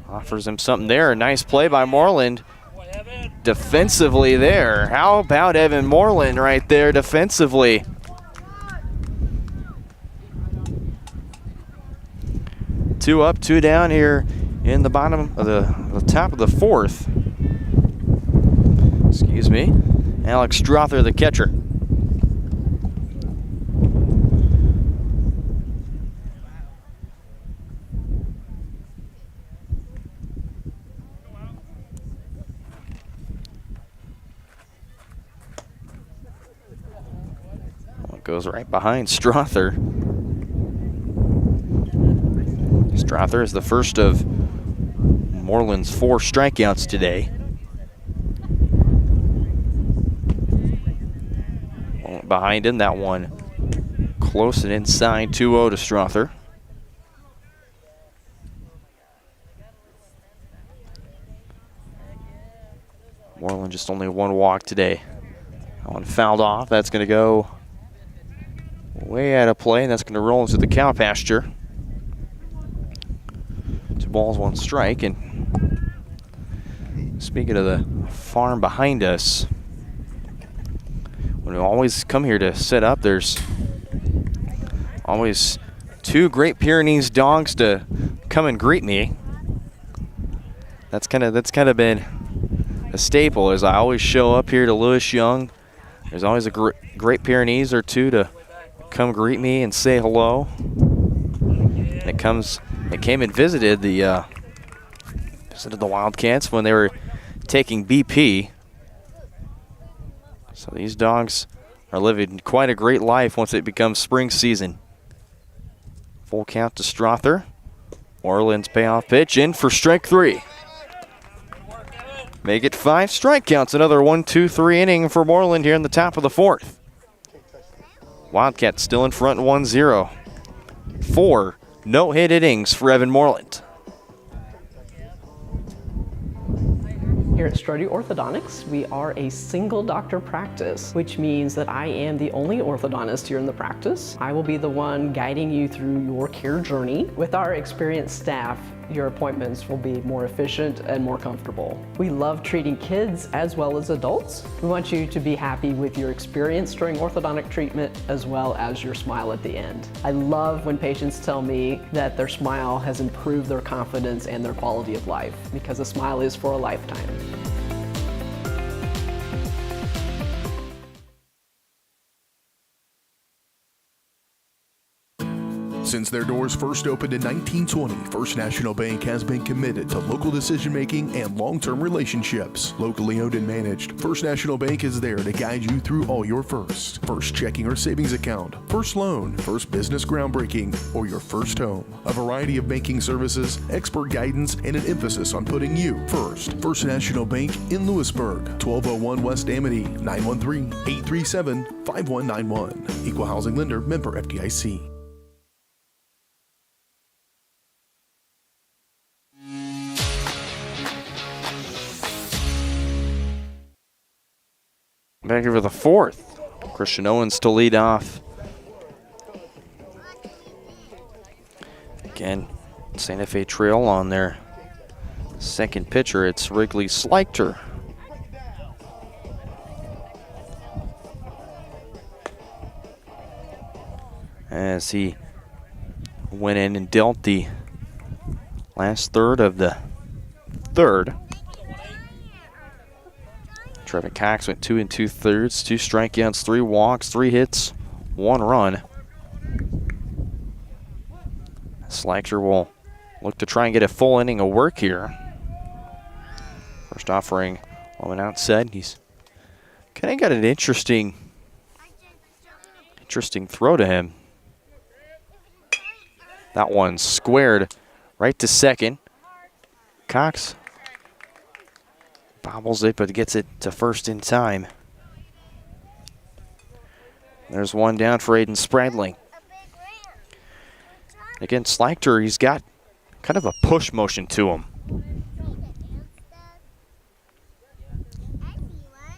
offers him something there. A nice play by Moreland defensively there. How about Evan Moreland right there defensively? Two up, two down here in the bottom of the top of the fourth. Excuse me. Alex Strother, the catcher. Well, it goes right behind Strother. Strother is the first of Moreland's 4 strikeouts today. Behind him, that one close and inside, 2-0 to Strother. Moreland just only 1 walk today. That one fouled off. That's going to go way out of play, and that's going to roll into the cow pasture. 2 balls, 1 strike. And speaking of the farm behind us, when we always come here to set up, there's always 2 Great Pyrenees dogs to come and greet me. That's kind of been a staple. As I always show up here to Lewis Young, there's always a Great Pyrenees or 2 to come greet me and say hello. And it came and visited the Wildcats when they were taking BP. So these dogs are living quite a great life once it becomes spring season. Full count to Strother. Moreland's payoff pitch in for strike 3. Make it 5 strikeouts. Another 1-2-3 inning for Moreland here in the top of the 4th. Wildcats still in front 1-0. 4 no-hit innings for Evan Moreland. Here at Strode Orthodontics, we are a single doctor practice, which means that I am the only orthodontist here in the practice. I will be the one guiding you through your care journey. With our experienced staff, your appointments will be more efficient and more comfortable. We love treating kids as well as adults. We want you to be happy with your experience during orthodontic treatment as well as your smile at the end. I love when patients tell me that their smile has improved their confidence and their quality of life, because a smile is for a lifetime. Since their doors first opened in 1920, First National Bank has been committed to local decision-making and long-term relationships. Locally owned and managed, First National Bank is there to guide you through all your firsts. First checking or savings account, first loan, first business groundbreaking, or your first home. A variety of banking services, expert guidance, and an emphasis on putting you first. First National Bank in Louisburg, 1201 West Amity, 913-837-5191. Equal housing lender, member FDIC. Back over the fourth. Christian Owens to lead off. Again, Santa Fe Trail on their second pitcher. It's Wrigley Sleichter. As he went in and dealt the last third of the third. Trevor Cox went 2 2/3, 2 strikeouts, 3 walks, 3 hits, 1 run. Sleichter will look to try and get a full inning of work here. First offering, one outside. He's kind of got an interesting throw to him. That one squared right to second. Cox bobbles it, but gets it to first in time. There's one down for Aiden Spradling. Again, Sleichter, he's got kind of a push motion to him.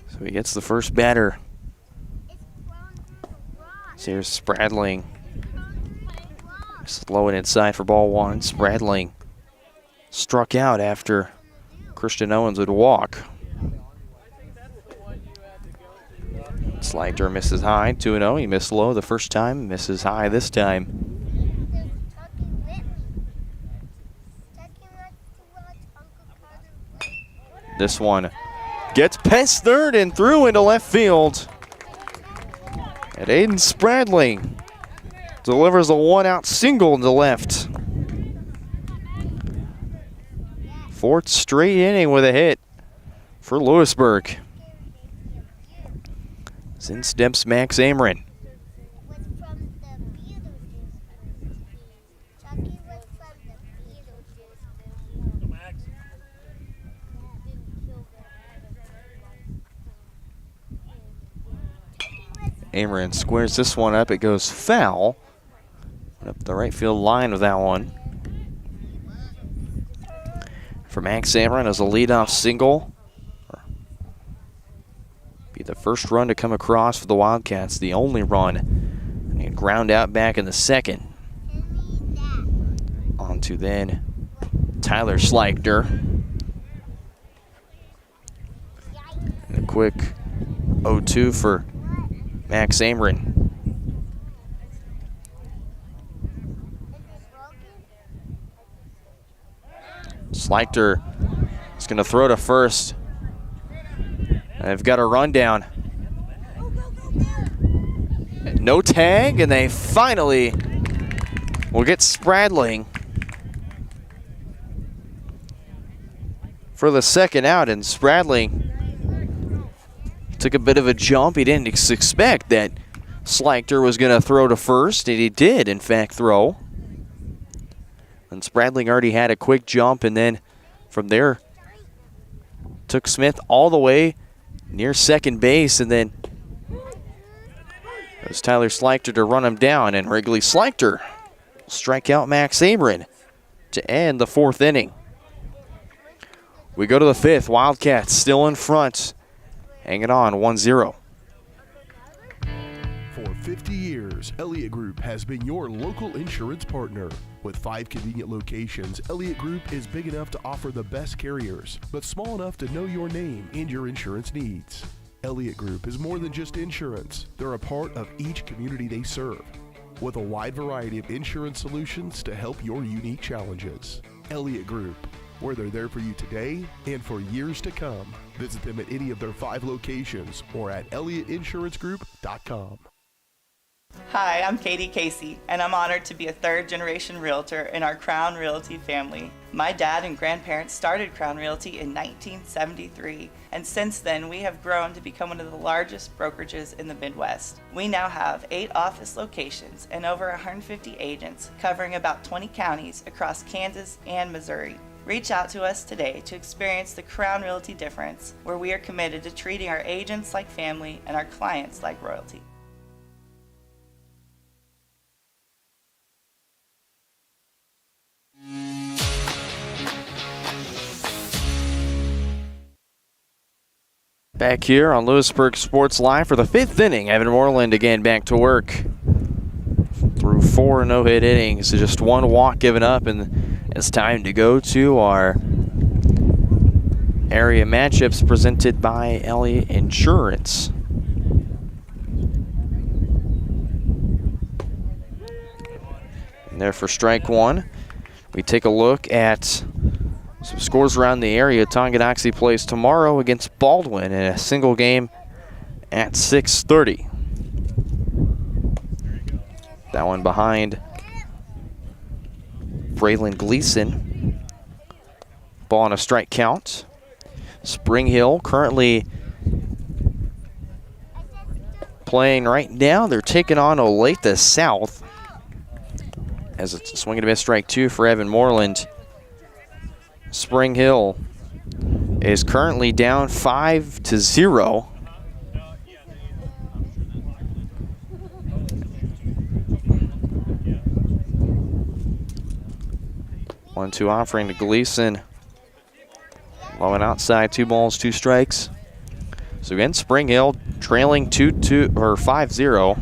So he gets the first batter. So here's Spradling. Slow it inside for ball one. Spradling struck out after Christian Owens would walk. Sleichter misses high, 2-0. He missed low the first time, misses high this time. This one gets past third and through into left field. And Aiden Spradling delivers a one-out single to left. Fourth straight inning with a hit for Louisburg. In steps Max Ameren. Ameren squares this one up. It goes foul. Up the right field line with that one. For Max Ameren as a leadoff single. Be the first run to come across for the Wildcats, the only run. And he ground out back in the second. On to then Tyler Sleichter. And a quick 0-2 for Max Ameren. Sleichter is going to throw to first. They've got a rundown. No tag, and they finally will get Spradling for the second out. And Spradling took a bit of a jump. He didn't expect that Sleichter was going to throw to first, and he did, in fact, throw. And Spradling already had a quick jump, and then from there took Smith all the way near second base, and then it was Tyler Sleichter to run him down, and Wrigley Sleichter strike out Max Ameren to end the fourth inning. We go to the 5th. Wildcats still in front. Hanging on 1-0. For 50 years, Elliott Group has been your local insurance partner. With 5 convenient locations, Elliott Group is big enough to offer the best carriers, but small enough to know your name and your insurance needs. Elliott Group is more than just insurance. They're a part of each community they serve, with a wide variety of insurance solutions to help your unique challenges. Elliott Group, where they're there for you today and for years to come. Visit them at any of their 5 locations or at ElliottInsuranceGroup.com. Hi, I'm Katie Casey, and I'm honored to be a third-generation realtor in our Crown Realty family. My dad and grandparents started Crown Realty in 1973, and since then we have grown to become one of the largest brokerages in the Midwest. We now have 8 office locations and over 150 agents covering about 20 counties across Kansas and Missouri. Reach out to us today to experience the Crown Realty difference, where we are committed to treating our agents like family and our clients like royalty. Back here on Louisburg Sports Live for the 5th inning. Evan Moreland again back to work. Through 4 no-hit innings, just 1 walk given up, and it's time to go to our area matchups presented by Elliott Insurance. And there for strike 1. We take a look at some scores around the area. Tonganoxie plays tomorrow against Baldwin in a single game at 6:30. That one behind Braylon Gleason. Ball on a strike count. Spring Hill currently playing right now. They're taking on Olathe South. As it's a swing and a miss, strike 2 for Evan Moreland. Spring Hill is currently down 5-0. One-two offering to Gleason. Low and outside, 2 balls, 2 strikes. So again, Spring Hill trailing 2-2 or 5-0.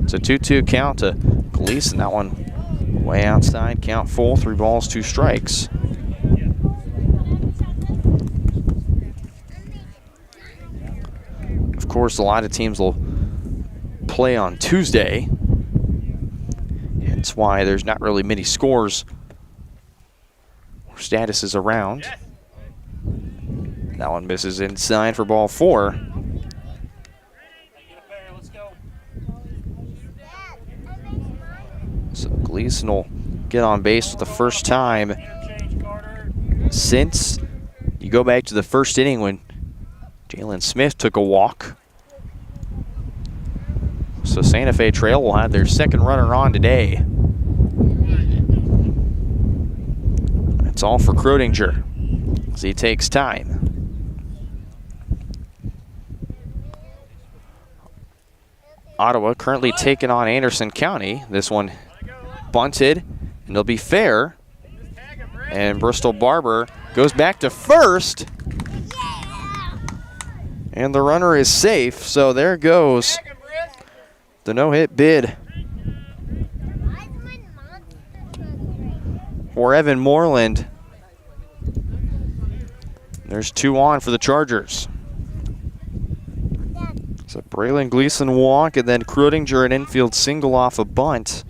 It's a 2-2 count to Gleason. That one way outside, count full, 3 balls, 2 strikes. Of course, a lot of teams will play on Tuesday. That's why there's not really many scores or statuses around. That one misses inside for ball 4. So Gleason will get on base for the first time since you go back to the first inning when Jalen Smith took a walk. So Santa Fe Trail will have their second runner on today. It's all for Kroedinger as he takes time. Ottawa currently taking on Anderson County. This one bunted, and it'll be fair. And Bristol Barber goes back to first. And the runner is safe, so there goes the no-hit bid for Evan Moreland. There's 2 on for the Chargers. So Braylon Gleason walk, and then Kroedinger an infield single off a bunt.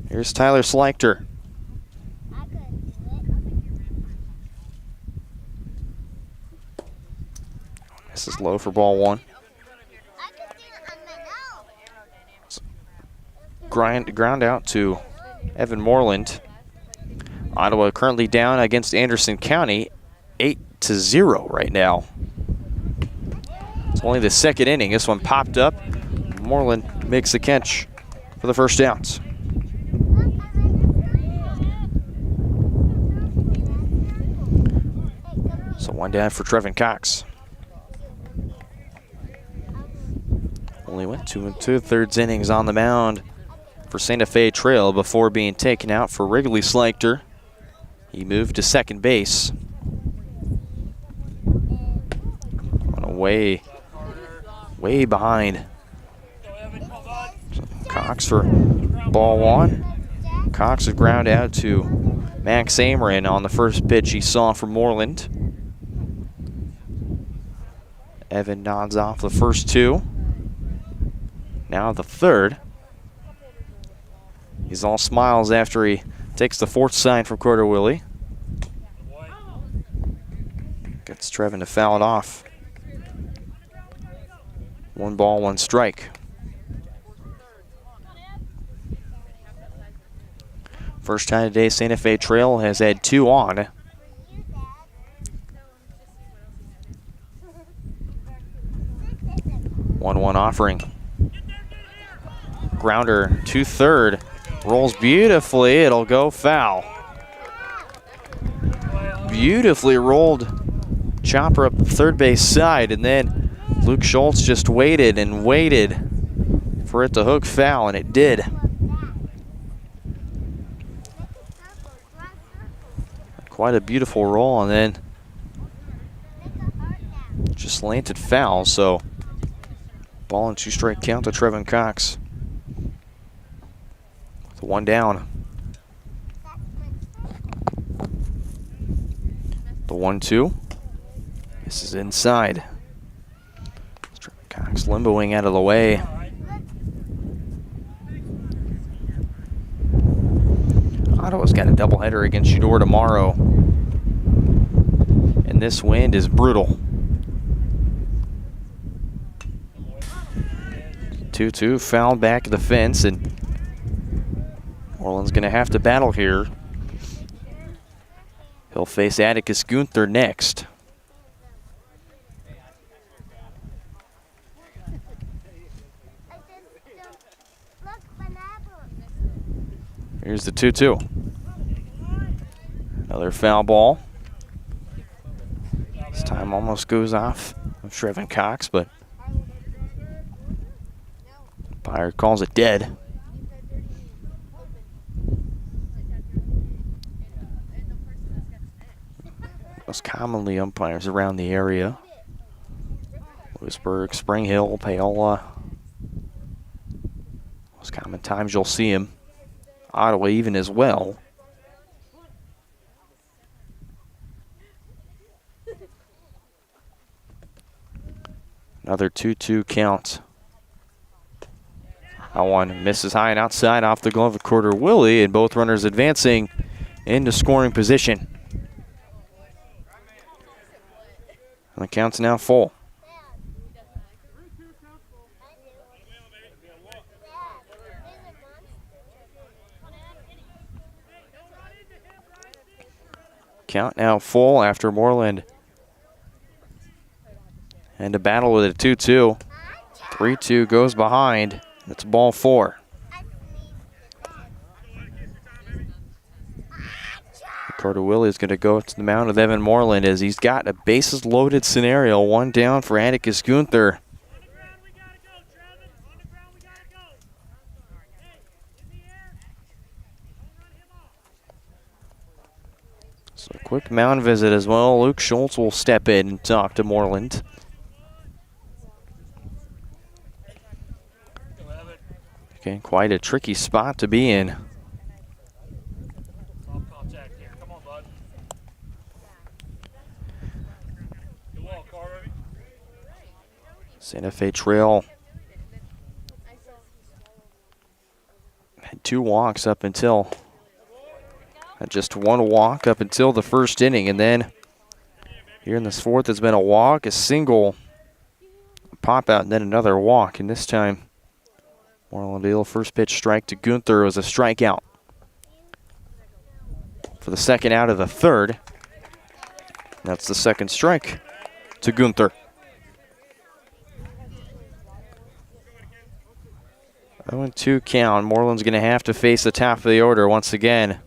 Here's Tyler Sleichter. This is low for ball 1. Ground out to Evan Moreland. Ottawa currently down against Anderson County 8-0 right now. It's only the second inning. This one popped up. Moreland makes the catch for the first out. So 1 down for Trevin Cox. Only went 2 2/3 innings on the mound for Santa Fe Trail before being taken out for Wrigley Sleichter. He moved to second base. Way behind. Cox for ball one. Cox is ground out to Max Ameren on the first pitch he saw from Moreland. Evan nods off the first two. Now the third. He's all smiles after he takes the fourth sign from Carter Willie. Gets Trevin to foul it off. 1 ball, 1 strike. First time today, Santa Fe Trail has had 2 on. One offering. Grounder to third. Rolls beautifully. It'll go foul. Beautifully rolled chopper up the third base side, and then Luke Schultz just waited and waited for it to hook foul, and it did. Quite a beautiful roll, and then just slanted foul, so ball and 2 strike count to Trevin Cox. With 1 down. The 1-2. This is inside. Trevin Cox limboing out of the way. Ottawa's got a doubleheader against Eudora tomorrow. And this wind is brutal. 2-2, foul back of the fence, and Orland's gonna have to battle here. He'll face Atticus Gunther next. Here's the 2-2. Another foul ball. This time almost goes off of Trevin Cox, but umpire calls it dead. Most commonly umpires around the area. Louisburg, Spring Hill, Paola. Most common times you'll see him. Ottawa even as well. Another 2-2 count. That one misses high and outside off the glove of Carter Willie, and both runners advancing into scoring position. And the count's now full. Count now full after Moreland. And a battle with a 2-2. 3-2 goes behind. It's ball 4. Carter Willie is going to go to the mound with Evan Moreland as he's got a bases loaded scenario. 1 down for Atticus Gunther. So a quick mound visit as well. Luke Schultz will step in and talk to Moreland. Okay, quite a tricky spot to be in. Santa Fe Trail had 2 walks up until, just 1 walk up until the first inning, and then here in this 4th has been a walk, a single, a pop out, and then another walk, and this time Moreland first pitch strike to Gunther was a strikeout. For the second out of the 3rd. That's the 2nd strike to Gunther. 0-2 count. Moreland's going to have to face the top of the order once again.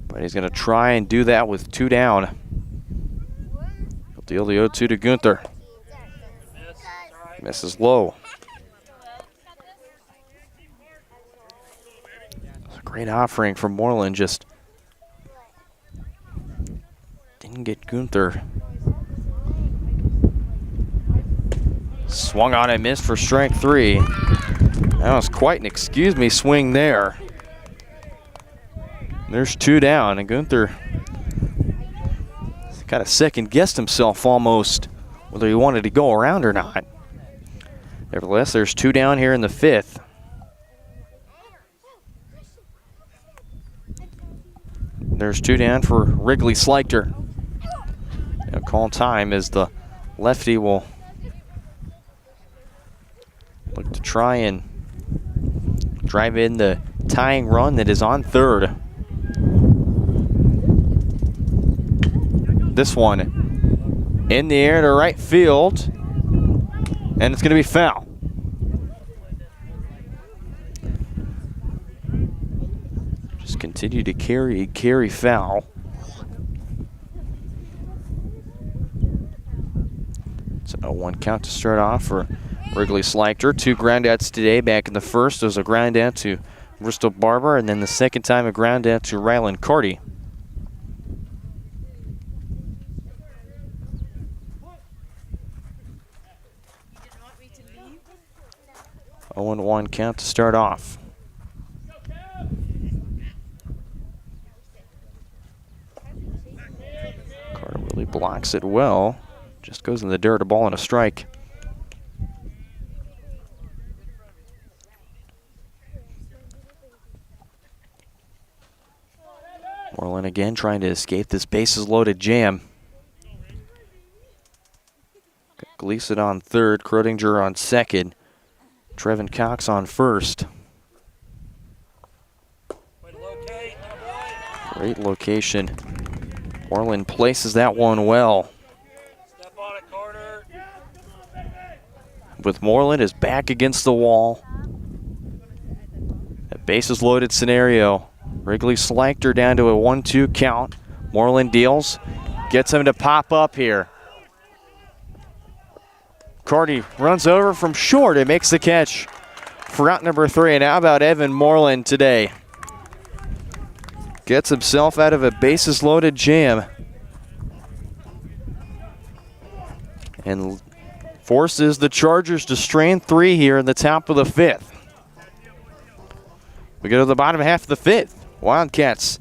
But he's going to try and do that with 2 down. He'll deal the 0-2 to Gunther. Misses low. Great offering from Moreland, just didn't get Gunther. Swung on and missed for strike 3. That was quite an swing there. There's 2 down, and Gunther kind of second-guessed himself almost whether he wanted to go around or not. Nevertheless, there's 2 down here in the 5th. There's 2 down for Wrigley Slichter. And call time as the lefty will look to try and drive in the tying run that is on third. This one in the air to right field, and it's going to be foul. Just continue to carry foul. It's an 0-1 count to start off for Wrigley Slichter. 2 groundouts today. Back in the first, there was a groundout to Bristol Barber, and then the second time a groundout to Ryland Carty. A 0-1 count to start off. Carter really blocks it well. Just goes in the dirt, a ball and a strike. Moreland again trying to escape this bases-loaded jam. Gleason on third, Krodinger on second, Trevin Cox on first. Great location. Moreland places that one well. With Moreland is back against the wall. A bases-loaded scenario. Wrigley Slichter down to a 1-2 count. Moreland deals, gets him to pop up here. Carty runs over from short and makes the catch for out number 3. And how about Evan Moreland today? Gets himself out of a bases-loaded jam and forces the Chargers to strain 3 here in the top of the 5th. We go to the bottom half of the 5th. Wildcats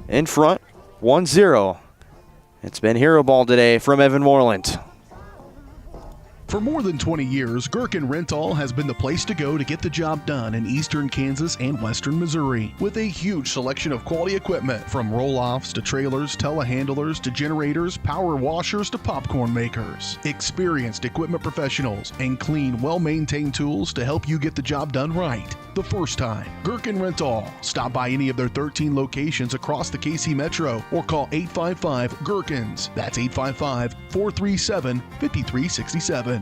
in front, 1-0. It's been hero ball today from Evan Moreland. For more than 20 years, Gherkin Rental has been the place to go to get the job done in eastern Kansas and western Missouri. With a huge selection of quality equipment, from roll-offs to trailers, telehandlers to generators, power washers to popcorn makers. Experienced equipment professionals and clean, well-maintained tools to help you get the job done right the first time. Gherkin Rental. Stop by any of their 13 locations across the KC Metro or call 855-GHERKINS. That's 855-437-5367.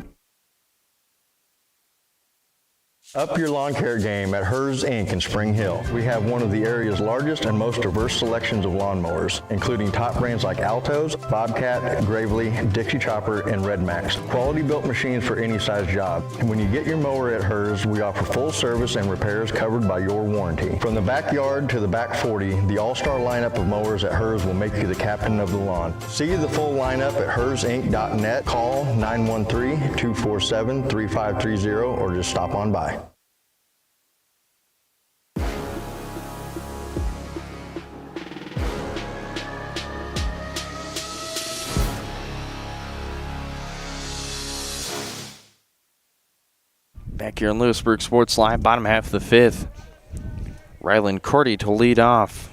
Up your lawn care game at Hers Inc. in Spring Hill. We have one of the area's largest and most diverse selections of lawnmowers, including top brands like Altos, Bobcat, Gravely, Dixie Chopper, and Red Max. Quality built machines for any size job. And when you get your mower at Hers, we offer full service and repairs covered by your warranty. From the backyard to the back 40, the all-star lineup of mowers at Hers will make you the captain of the lawn. See the full lineup at hersinc.net. Call 913-247-3530 or just stop on by. Back here in Louisburg Sports Live, bottom half of the 5th. Ryland Carty to lead off.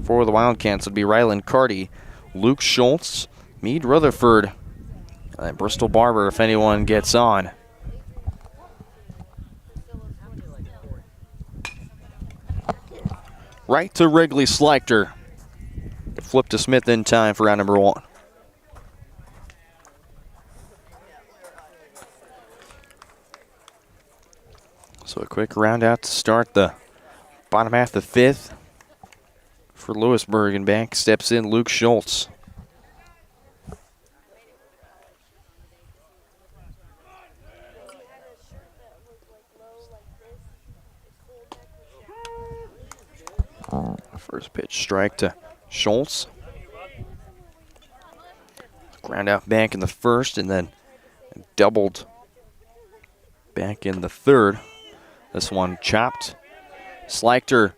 For the Wildcats would be Ryland Carty, Luke Schultz, Meade Rutherford, and Bristol Barber if anyone gets on. Right to Wrigley Slichter. Flip to Smith in time for round number 1. So a quick round out to start the bottom half of the 5th for Louisburg, and back steps in Luke Schultz. First pitch strike to Schultz. Ground out back in the first and then doubled back in the third. This one chopped. Schleichter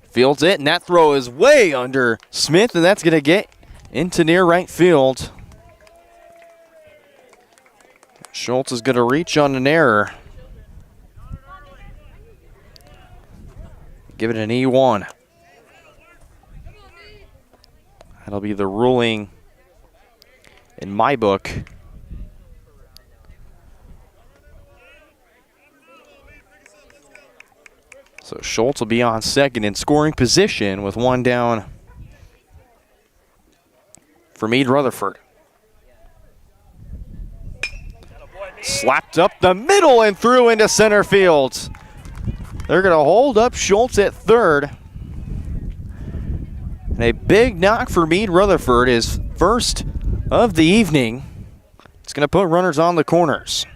fields it, and that throw is way under Smith, and that's going to get into near right field. Schultz is going to reach on an error. Give it an E1. That'll be the ruling in my book. So Schultz will be on second in scoring position with one down for Meade Rutherford. Slapped up the middle and threw into center field. They're going to hold up Schultz at third. And a big knock for Meade Rutherford, his first of the evening. It's going to put runners on the corners.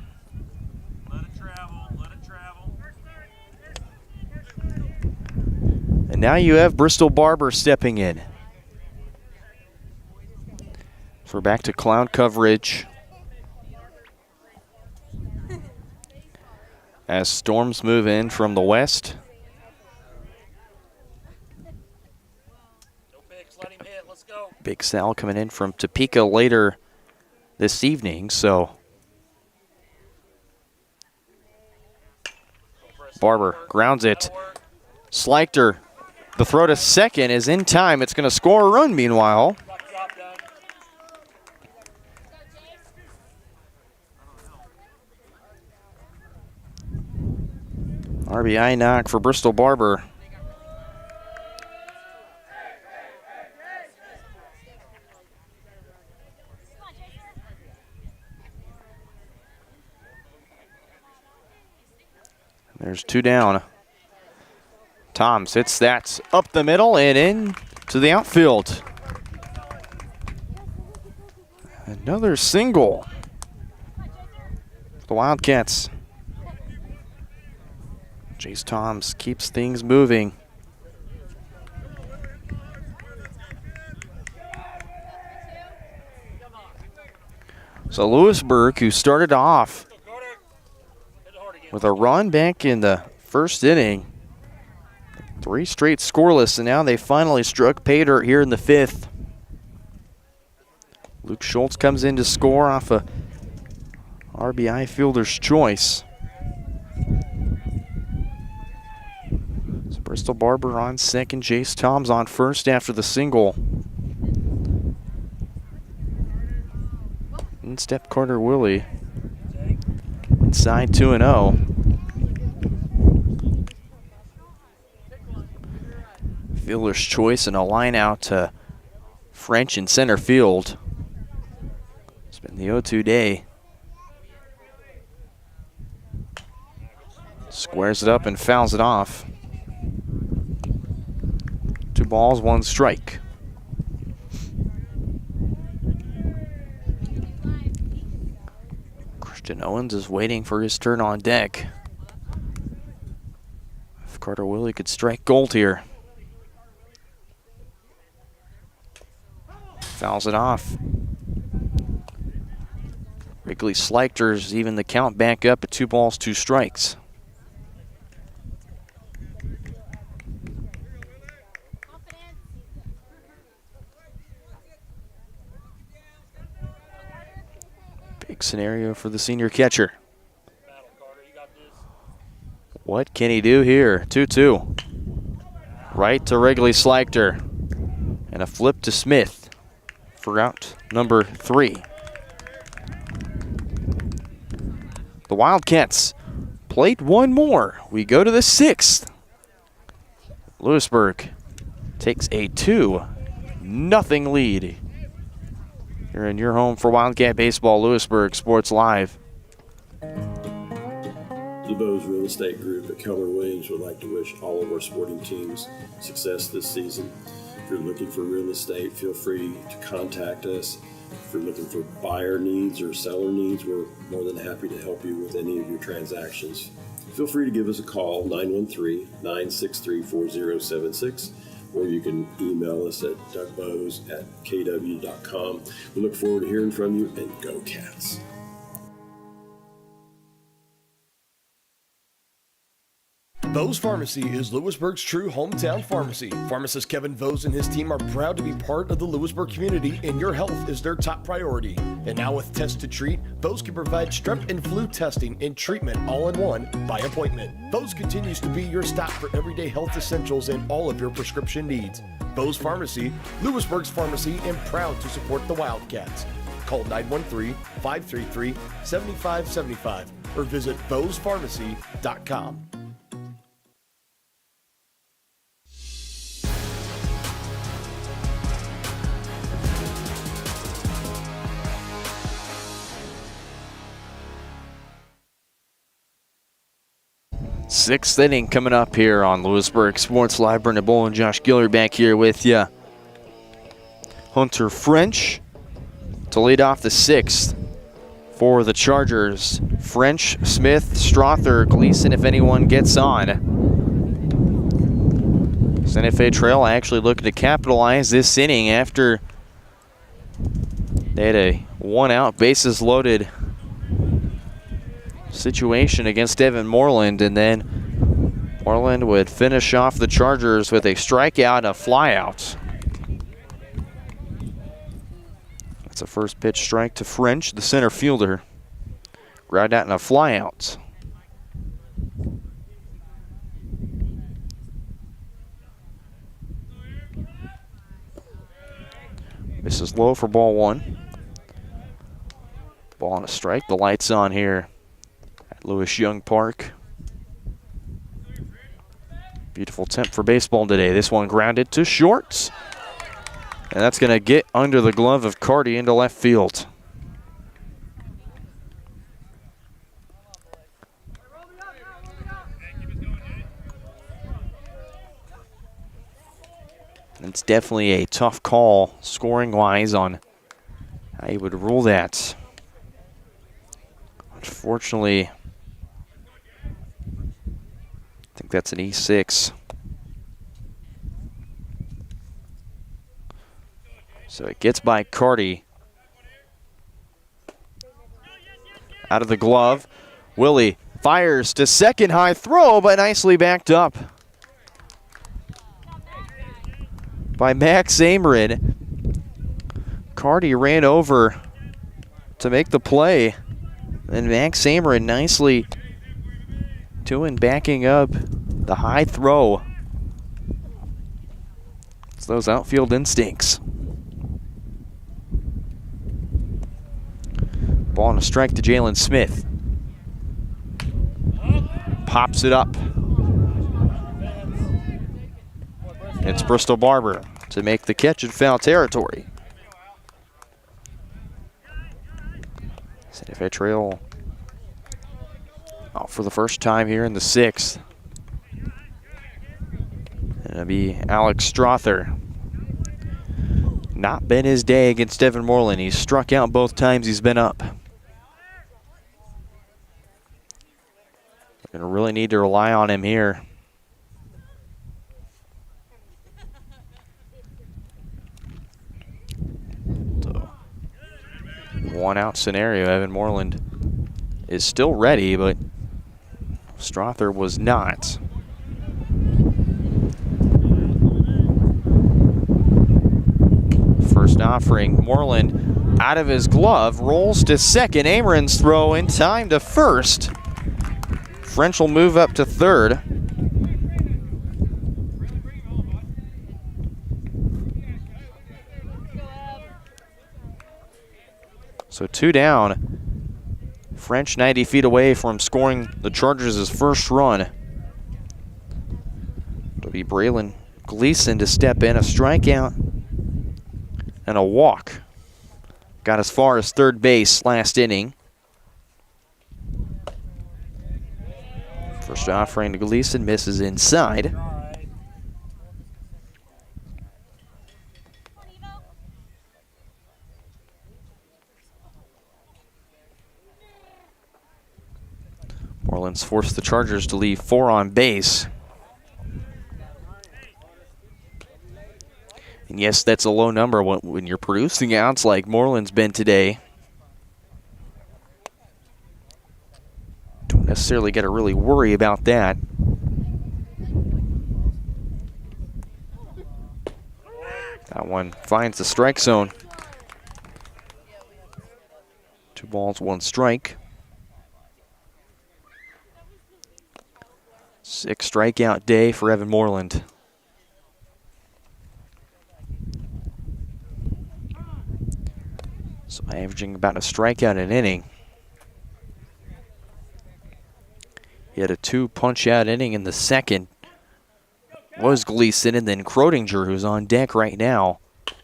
And now you have Bristol Barber stepping in. So we're back to cloud coverage as storms move in from the west. Big Sal coming in from Topeka later this evening, so Barber grounds it. Schleichter, the throw to second is in time. It's going to score a run meanwhile. RBI knock for Bristol Barber. There's two down. Toms hits that up the middle and in to the outfield. Another single for the Wildcats. Jace Toms keeps things moving. So Louisburg, who started off with a run back in the first inning, 3 straight scoreless, and now they finally struck pay dirt here in the 5th. Luke Schultz comes in to score off a RBI fielder's choice. So Bristol Barber on second, Jace Toms on first after the single. In step Carter Willie. Inside 2-0. Fielder's choice and a line out to French in center field. It's been the 0-2 day. Squares it up and fouls it off. 2 balls, 1 strike. Christian Owens is waiting for his turn on deck. If Carter Willie could strike gold here. Fouls it off. Wrigley Schleichter's even the count back up at 2 balls, 2 strikes. Big scenario for the senior catcher. What can he do here? 2-2. Right to Wrigley Schleichter. And a flip to Smith for out number 3. The Wildcats played one more. We go to the 6th. Louisburg takes a 2-0 lead. You're in your home for Wildcat Baseball, Louisburg Sports Live. The Bose Real Estate Group at Keller Williams would like to wish all of our sporting teams success this season. If you're looking for real estate, feel free to contact us. If you're looking for buyer needs or seller needs, we're more than happy to help you with any of your transactions. Feel free to give us a call, 913-963-4076, or you can email us at dougbose@kw.com. We look forward to hearing from you, and go Cats. Vose Pharmacy is Louisburg's true hometown pharmacy. Pharmacist Kevin Vose and his team are proud to be part of the Louisburg community, and your health is their top priority. And now with Test to Treat, Vose can provide strep and flu testing and treatment all in one by appointment. Vose continues to be your stop for everyday health essentials and all of your prescription needs. Vose Pharmacy, Louisburg's pharmacy, and proud to support the Wildcats. Call 913-533-7575 or visit vosepharmacy.com. Sixth inning coming up here on Louisburg Sports Live. Brendan Bull and Josh Giller back here with you. Hunter French to lead off the sixth for the Chargers. French, Smith, Strother, Gleason if anyone gets on. Santa Fe Trail actually looking to capitalize this inning after they had a one-out, bases-loaded situation against Evan Moreland, and then Moreland would finish off the Chargers with a strikeout and a flyout. That's a first pitch strike to French, the center fielder. Ground out and a flyout. This is low for ball one. Ball on a strike. The lights on here at Lewis Young Park. Beautiful temp for baseball today. This one grounded to short. And that's going to get under the glove of Carty into left field. It's definitely a tough call scoring-wise on how you would rule that. Unfortunately, I think that's an E6. So it gets by Carty. Out of the glove. Willie fires to second, high throw, but nicely backed up by Max Amerin. Carty ran over to make the play. And Max Amerin nicely doing backing up the high throw. It's those outfield instincts. Ball and a strike to Jalen Smith. Pops it up. It's Bristol Barber to make the catch in foul territory. Santa Fe Trail out for the first time here in the sixth. And it'll be Alex Strother. Not been his day against Evan Moreland. He's struck out both times he's been up. We're going to really need to rely on him here. So, one out scenario. Evan Moreland is still ready, but Strother was not. First offering, Moreland out of his glove, rolls to second. Amerin's throw in time to first. French will move up to third. So two down. French 90 feet away from scoring the Chargers' first run. It'll be Braylon Gleason to step in, a strikeout and a walk. Got as far as third base last inning. First offering to Gleason, misses inside. Moreland's forced the Chargers to leave 4 on base. yes, that's a low number when you're producing outs like Moreland's been today. Don't necessarily got to really worry about that. That one finds the strike zone. 2 balls, 1 strike. 6 strikeout day for Evan Moreland. So averaging about a strikeout an inning. He had a 2 punch-out inning in the second. Was Gleason, and then Krodinger, who's on deck right now,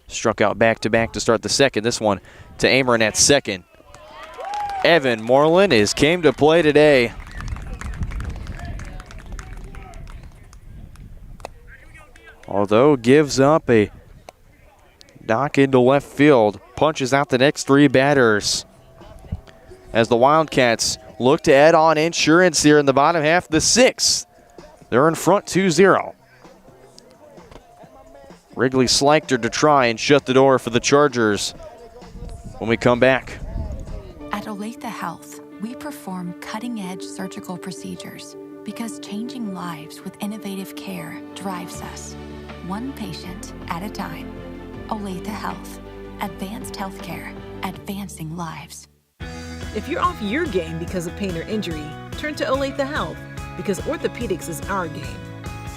struck out back-to-back to start the second. This one to Ameren at second. Evan Moreland came to play today. Although gives up a knock into left field, punches out the next 3 batters as the Wildcats look to add on insurance here in the bottom half of the 6th. They're in front 2-0. Wrigley Slichter to try and shut the door for the Chargers when we come back. At Olathe Health, we perform cutting-edge surgical procedures because changing lives with innovative care drives us, one patient at a time. Olathe Health, advanced healthcare, advancing lives. If you're off your game because of pain or injury, turn to Olathe Health because orthopedics is our game.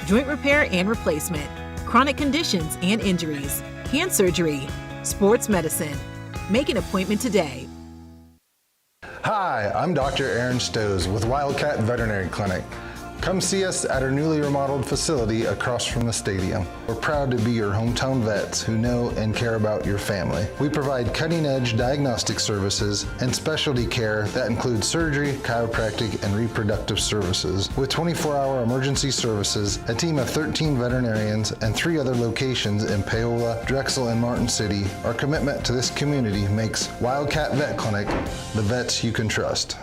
Joint repair and replacement, chronic conditions and injuries, hand surgery, sports medicine. Make an appointment today. Hi, I'm Dr. Aaron Stowe with Wildcat Veterinary Clinic. Come see us at our newly remodeled facility across from the stadium. We're proud to be your hometown vets who know and care about your family. We provide cutting-edge diagnostic services and specialty care that includes surgery, chiropractic, and reproductive services. With 24-hour emergency services, a team of 13 veterinarians, and 3 other locations in Paola, Drexel, and Martin City, our commitment to this community makes Wildcat Vet Clinic the vets you can trust.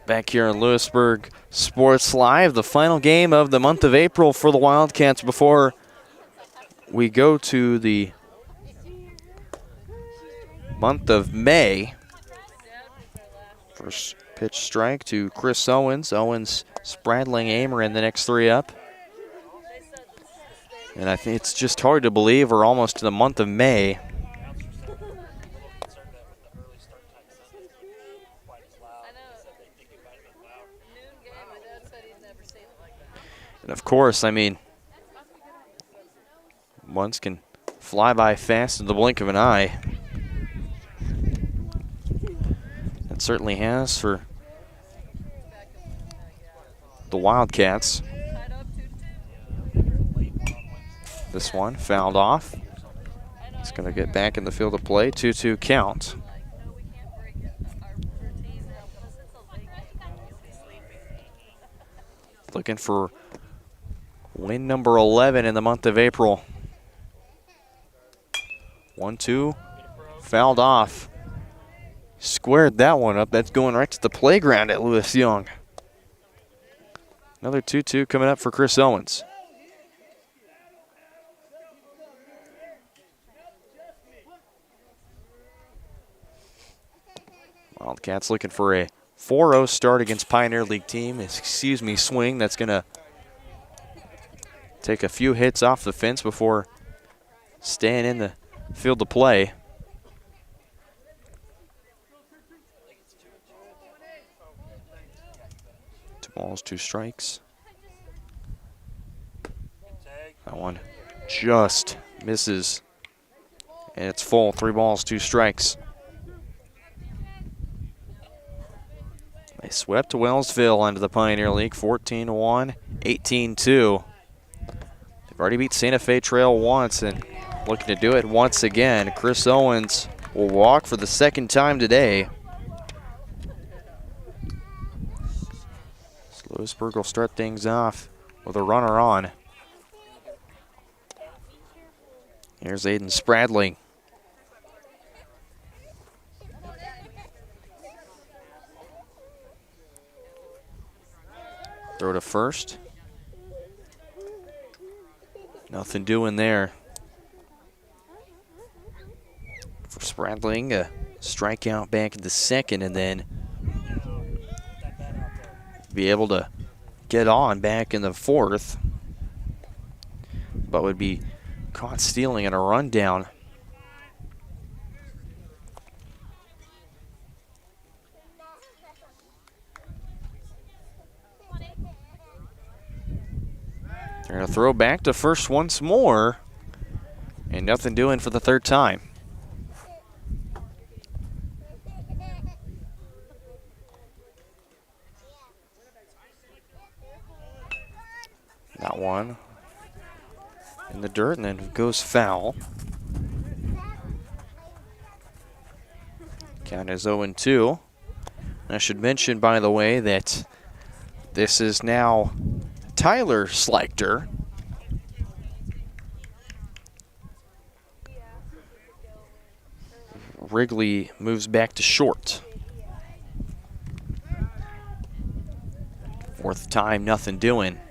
Back here in Louisburg Sports Live, the final game of the month of April for the Wildcats before we go to the month of May. First pitch strike to Chris Owens. Owens spraddling Ameren the next 3 up. And I think it's just hard to believe we're almost to the month of May. And of course, I mean, months can fly by fast in the blink of an eye. It certainly has for the Wildcats. This one fouled off. It's going to get back in the field of play. 2-2 count. Looking for win number 11 in the month of April. 1-2, fouled off. Squared that one up. That's going right to the playground at Lewis Young. Another 2-2 coming up for Chris Owens. Wildcats looking for a 4-0 start against Pioneer League team. Swing that's going to take a few hits off the fence before staying in the field to play. Two balls, 2 strikes. That one just misses. And it's full. 3 balls, 2 strikes. They swept Wellsville onto the Pioneer League 14-1, 18-2. They've already beat Santa Fe Trail once and looking to do it once again. Chris Owens will walk for the 2nd time today. Louisburg will start things off with a runner on. Here's Aiden Spradling. Throw to first. Nothing doing there. For Spradling, a strikeout back in the second, and then be able to get on back in the fourth, but would be caught stealing in a rundown. They're going to throw back to first once more, and nothing doing for the third time. That one in the dirt, and then goes foul. Count is 0-2. I should mention, by the way, that this is now Tyler Schleichter. Wrigley moves back to short. Fourth time, nothing doing.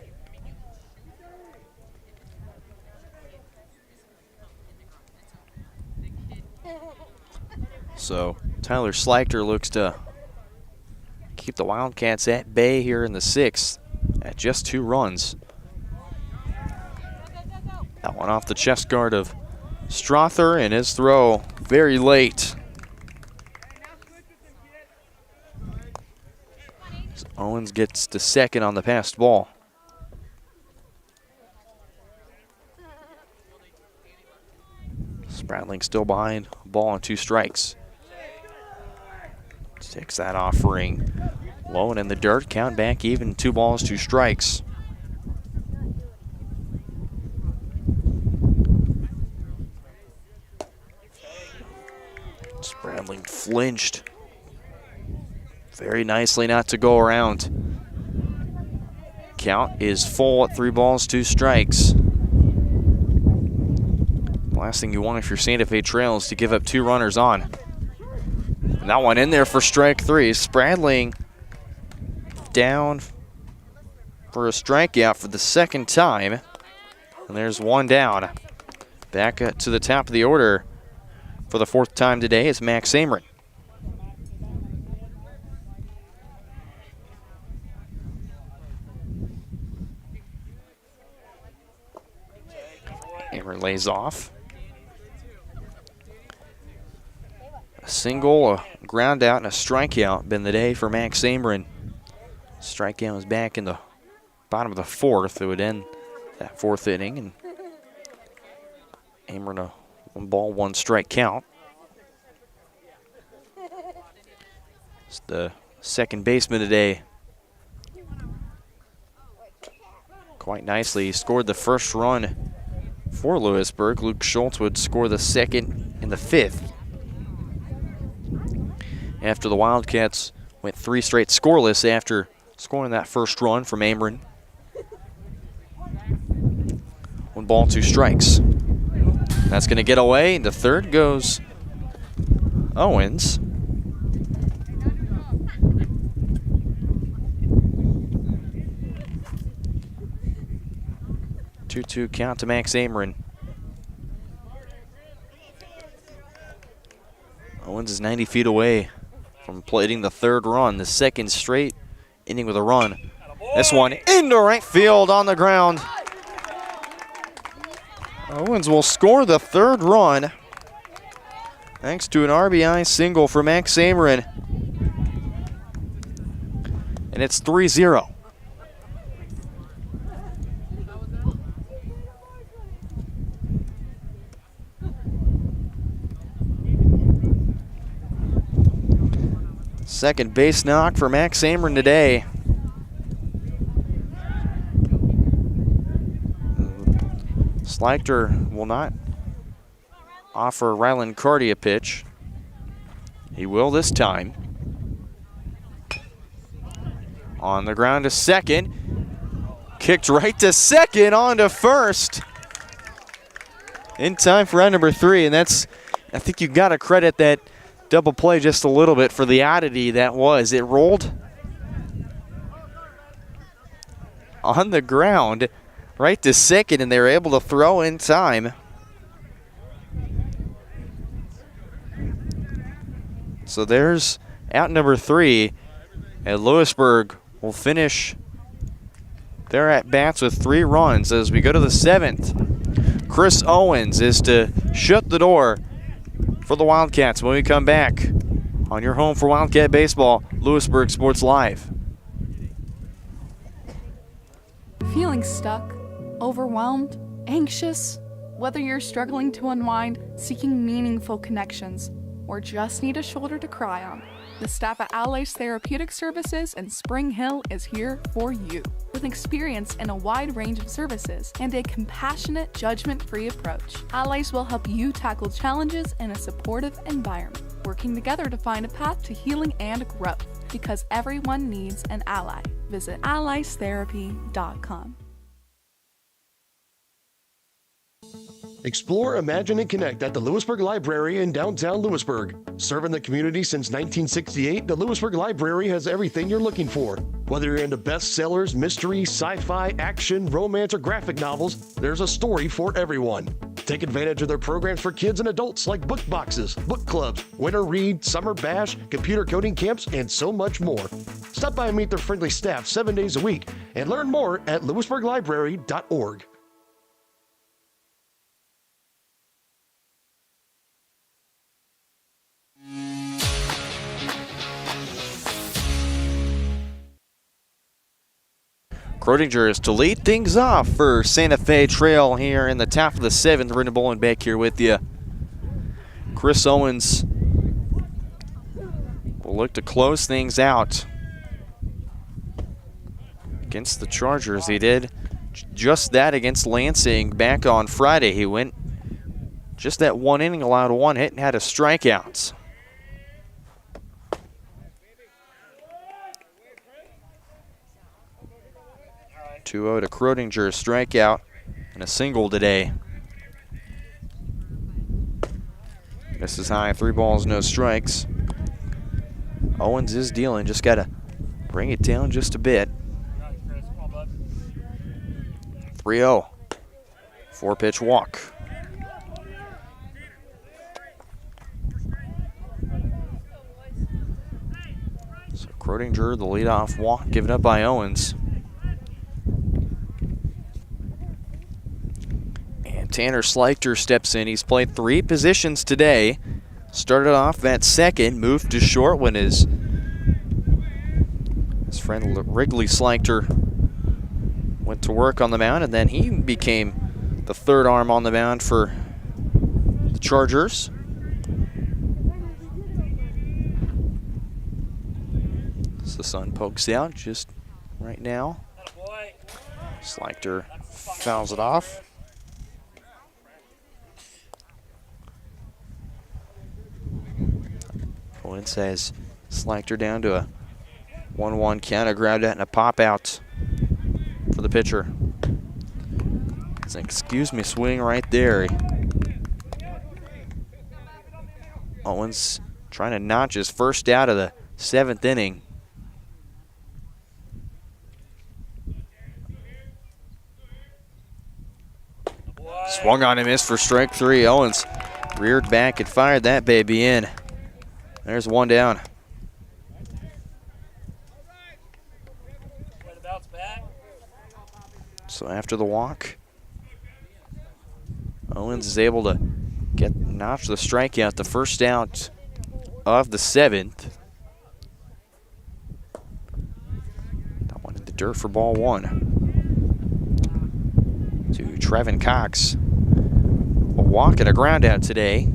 So Tyler Schleichter looks to keep the Wildcats at bay here in the sixth at just 2 runs. That one off the chest guard of Strother, and his throw very late. So Owens gets to second on the passed ball. Spradling still behind, ball on 2 strikes. Takes that offering low and in the dirt. Count back even, 2 balls, 2 strikes. Spradling flinched very nicely not to go around. Count is full at 3 balls, 2 strikes. Last thing you want if you're Santa Fe Trail is to give up 2 runners on. And that one in there for strike 3. Spradling down for a strikeout for the second time. And there's 1 down. Back to the top of the order for the 4th time today is Max Amron. Amron lays off. A single, a ground out, and a strikeout been the day for Max Amron. Strikeout was back in the bottom of the 4th. It would end that 4th inning, and Amron a 1 ball, 1 strike count. It's the second baseman today. Quite nicely, he scored the first run for Louisburg. Luke Schultz would score the second in the 5th. After the Wildcats went 3 straight scoreless after scoring that first run from Amron. 1 ball, 2 strikes. That's going to get away. The third goes Owens. 2-2 count to Max Amron. Owens is 90 feet away from plating the 3rd run, the 2nd straight inning with a run. This one into right field on the ground. Owens will score the 3rd run thanks to an RBI single for Max Amron. And it's 3-0. Second base knock for Max Amron today. Schleichter will not offer Ryland Carty a pitch. He will this time. On the ground to second. Kicked right to second, on to first. in time for round number 3, and that's, I think you got to credit that double play just a little bit for the oddity that was. It rolled on the ground right to second, and they were able to throw in time. So there's out number 3, and Louisburg will finish their at-bats with 3 runs as we go to the 7th. Chris Owens is to shut the door for the Wildcats when we come back on your home for Wildcat Baseball, Louisburg Sports Live. Feeling stuck, overwhelmed, anxious? Whether you're struggling to unwind, seeking meaningful connections, or just need a shoulder to cry on, the staff at Allies Therapeutic Services in Spring Hill is here for you. With experience in a wide range of services and a compassionate, judgment-free approach, Allies will help you tackle challenges in a supportive environment, working together to find a path to healing and growth, because everyone needs an ally. Visit alliestherapy.com. Explore, imagine, and connect at the Louisburg Library in downtown Louisburg. Serving the community since 1968, the Louisburg Library has everything you're looking for. Whether you're into bestsellers, mystery, sci-fi, action, romance, or graphic novels, there's a story for everyone. Take advantage of their programs for kids and adults like book boxes, book clubs, winter read, summer bash, computer coding camps, and so much more. Stop by and meet their friendly staff 7 days a week and learn more at louisburglibrary.org. Crotinger is to lead things off for Santa Fe Trail here in the top of the 7th. Brendan Bolin back here with you. Chris Owens will look to close things out against the Chargers. He did just that against Lansing back on Friday. He went just that 1 inning, allowed 1 hit, and had a strikeout. (2-0) to Crotinger, strikeout and a single today. This is high, 3 balls, no strikes. Owens is dealing, just got to bring it down just a bit. 3-0, 4-pitch walk. So Crotinger, the leadoff walk given up by Owens. Tanner Sleichter steps in. He's played 3 positions today. Started off at second, moved to short when his friend Wrigley Sleichter went to work on the mound, and then he became the 3rd arm on the mound for the Chargers. As the sun pokes out just right now. Sleichter fouls it off. Owens says Sleichter down to a 1-1 count, a ground out and a pop out for the pitcher. It's an excuse me swing right there. Owens trying to notch his first out of the 7th inning. Swung on and missed for strike 3. Owens reared back and fired that baby in. There's 1 down. So after the walk, Owens is able to notch the strikeout, the first out of the 7th. That one in the dirt for ball 1. To Trevin Cox. A walk and a ground out today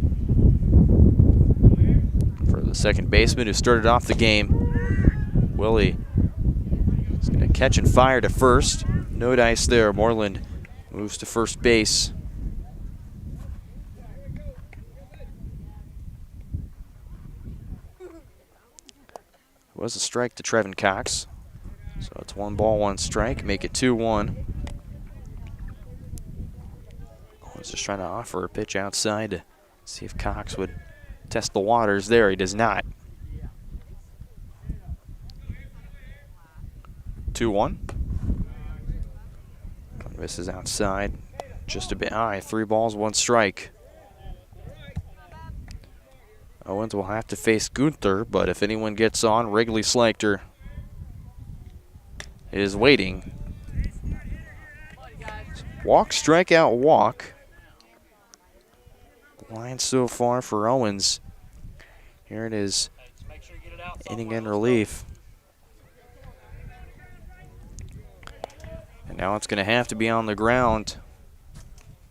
for the second baseman who started off the game. Willie is going to catch and fire to first. No dice there. Moreland moves to first base. It was a strike to Trevin Cox. So it's 1 ball, 1 strike. Make it 2-1. was just trying to offer a pitch outside to see if Cox would test the waters there. He does not. 2-1. Misses outside. Just a bit high. 3 balls, 1 strike. Owens will have to face Gunther, but if anyone gets on, Wrigley Schleichter is waiting. Walk, strikeout, walk. Line so far for Owens. Here it is. Inning in relief. And now it's going to have to be on the ground.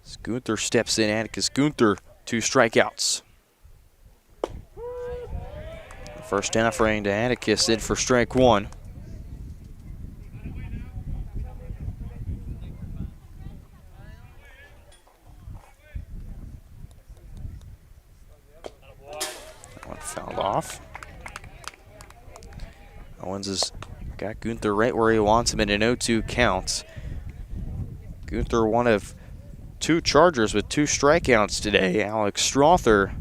As Gunther steps in. Atticus Gunther, 2 strikeouts. The first offering to Atticus in for strike 1. One fouled off. Owens has got Gunther right where he wants him in an 0-2 count. Gunther, one of 2 Chargers with 2 strikeouts today. Alex Strother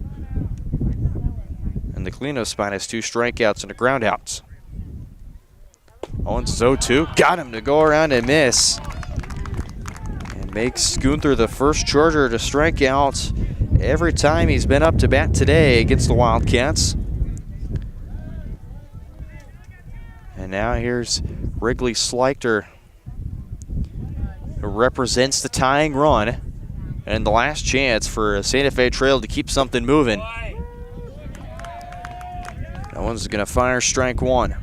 in the cleanup spot has 2 strikeouts and a ground out. Owens is 0-2. Got him to go around and miss. And makes Gunther the first Charger to strike out every time he's been up to bat today against the Wildcats. And now here's Wrigley Schleichter, who represents the tying run and the last chance for Santa Fe Trail to keep something moving. Owens is going to fire strike 1.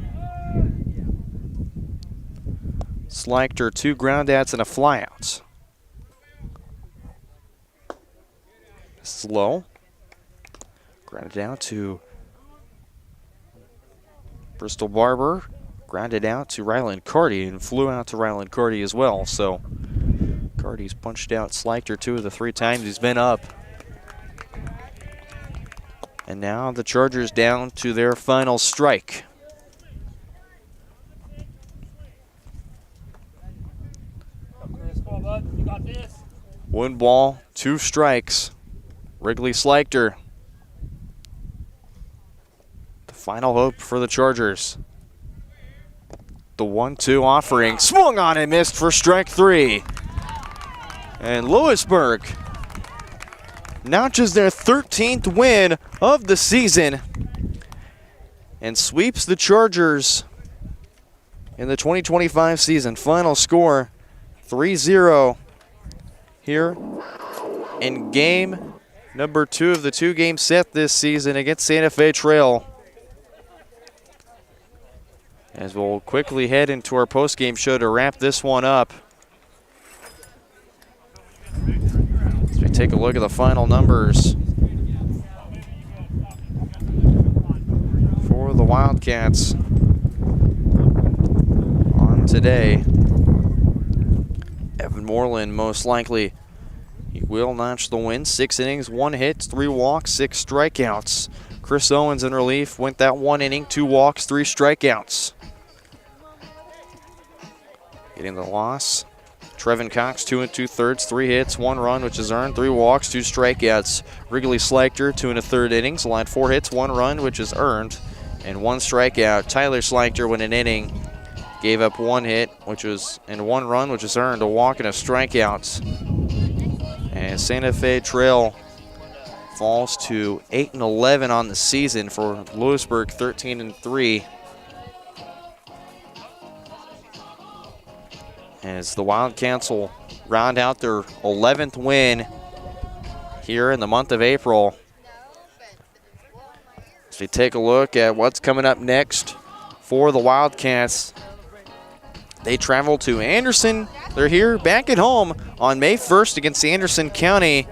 Schleichter, 2 ground outs and a flyout. Slow. Grounded down to Bristol Barber. Grounded out to Ryland Carty and flew out to Ryland Carty as well. So Carty's punched out Schleichter 2 of the 3 times he's been up. And now the Chargers down to their final strike. Come on, bud. You got this. 1 ball, 2 strikes. Wrigley Schleichter. The final hope for the Chargers. The 1-2 offering. Swung on and missed for strike 3. And Louisburg notches their 13th win of the season and sweeps the Chargers in the 2025 season. Final score 3-0 here in game number 2 of the 2-game set this season against Santa Fe Trail. As we'll quickly head into our post-game show to wrap this one up. As we take a look at the final numbers for the Wildcats on today. Evan Moreland, most likely, he will notch the win. 6 innings, 1 hit, 3 walks, 6 strikeouts. Chris Owens in relief went that 1 inning, 2 walks, 3 strikeouts. Getting the loss, Trevin Cox, 2 2/3, 3 hits, 1 run, which is earned, 3 walks, 2 strikeouts. Wrigley Schleichter, 2 1/3 innings, allowed 4 hits, 1 run, which is earned, and 1 strikeout. Tyler Schleichter went an inning, gave up 1 hit, and 1 run, which is earned, a walk and a strikeout. And Santa Fe Trail falls to 8-11 on the season for Louisburg, 13-3. As the Wildcats will round out their 11th win here in the month of April. As we take a look at what's coming up next for the Wildcats, they travel to Anderson. They're here back at home on May 1st against Anderson County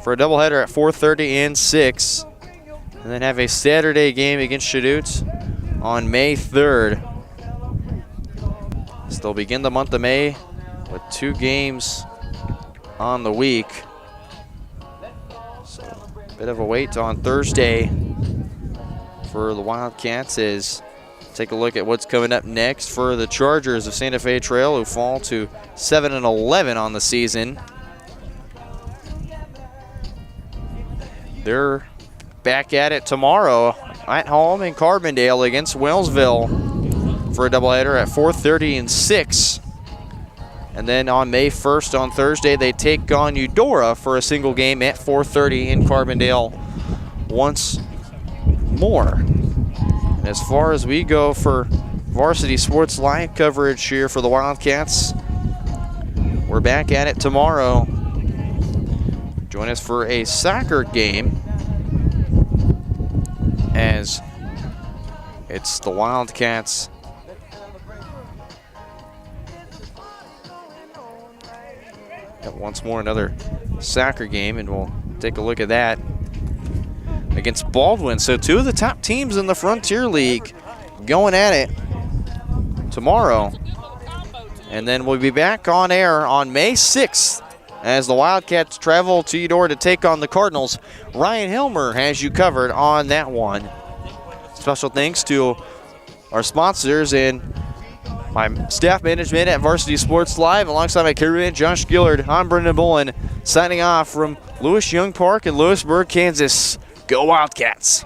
for a doubleheader at 4:30 and 6. And then have a Saturday game against Shadoots on May 3rd. So they'll begin the month of May with 2 games on the week. So a bit of a wait on Thursday for the Wildcats as take a look at what's coming up next for the Chargers of Santa Fe Trail, who fall to 7-11 on the season. they're back at it tomorrow at home in Carbondale against Wellsville for a doubleheader at 4:30 and 6. And then on May 1st on Thursday, they take on Eudora for a single game at 4:30 in Carbondale once more. And as far as we go for Varsity Sports Live coverage here for the Wildcats, we're back at it tomorrow. Join us for a soccer game as it's the Wildcats once more another soccer game, and we'll take a look at that against Baldwin. So two of the top teams in the Frontier League going at it tomorrow. And then we'll be back on air on May 6th as the Wildcats travel to Eudora to take on the Cardinals. Ryan Hilmer has you covered on that one. Special thanks to our sponsors and my staff management at Varsity Sports Live, alongside my cameraman Josh Gillard. I'm Brendan Bullen, signing off from Lewis Young Park in Louisburg, Kansas. Go Wildcats!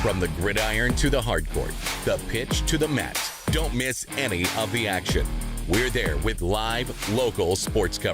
From the gridiron to the hardcourt, the pitch to the mat, don't miss any of the action. We're there with live, local sports coverage.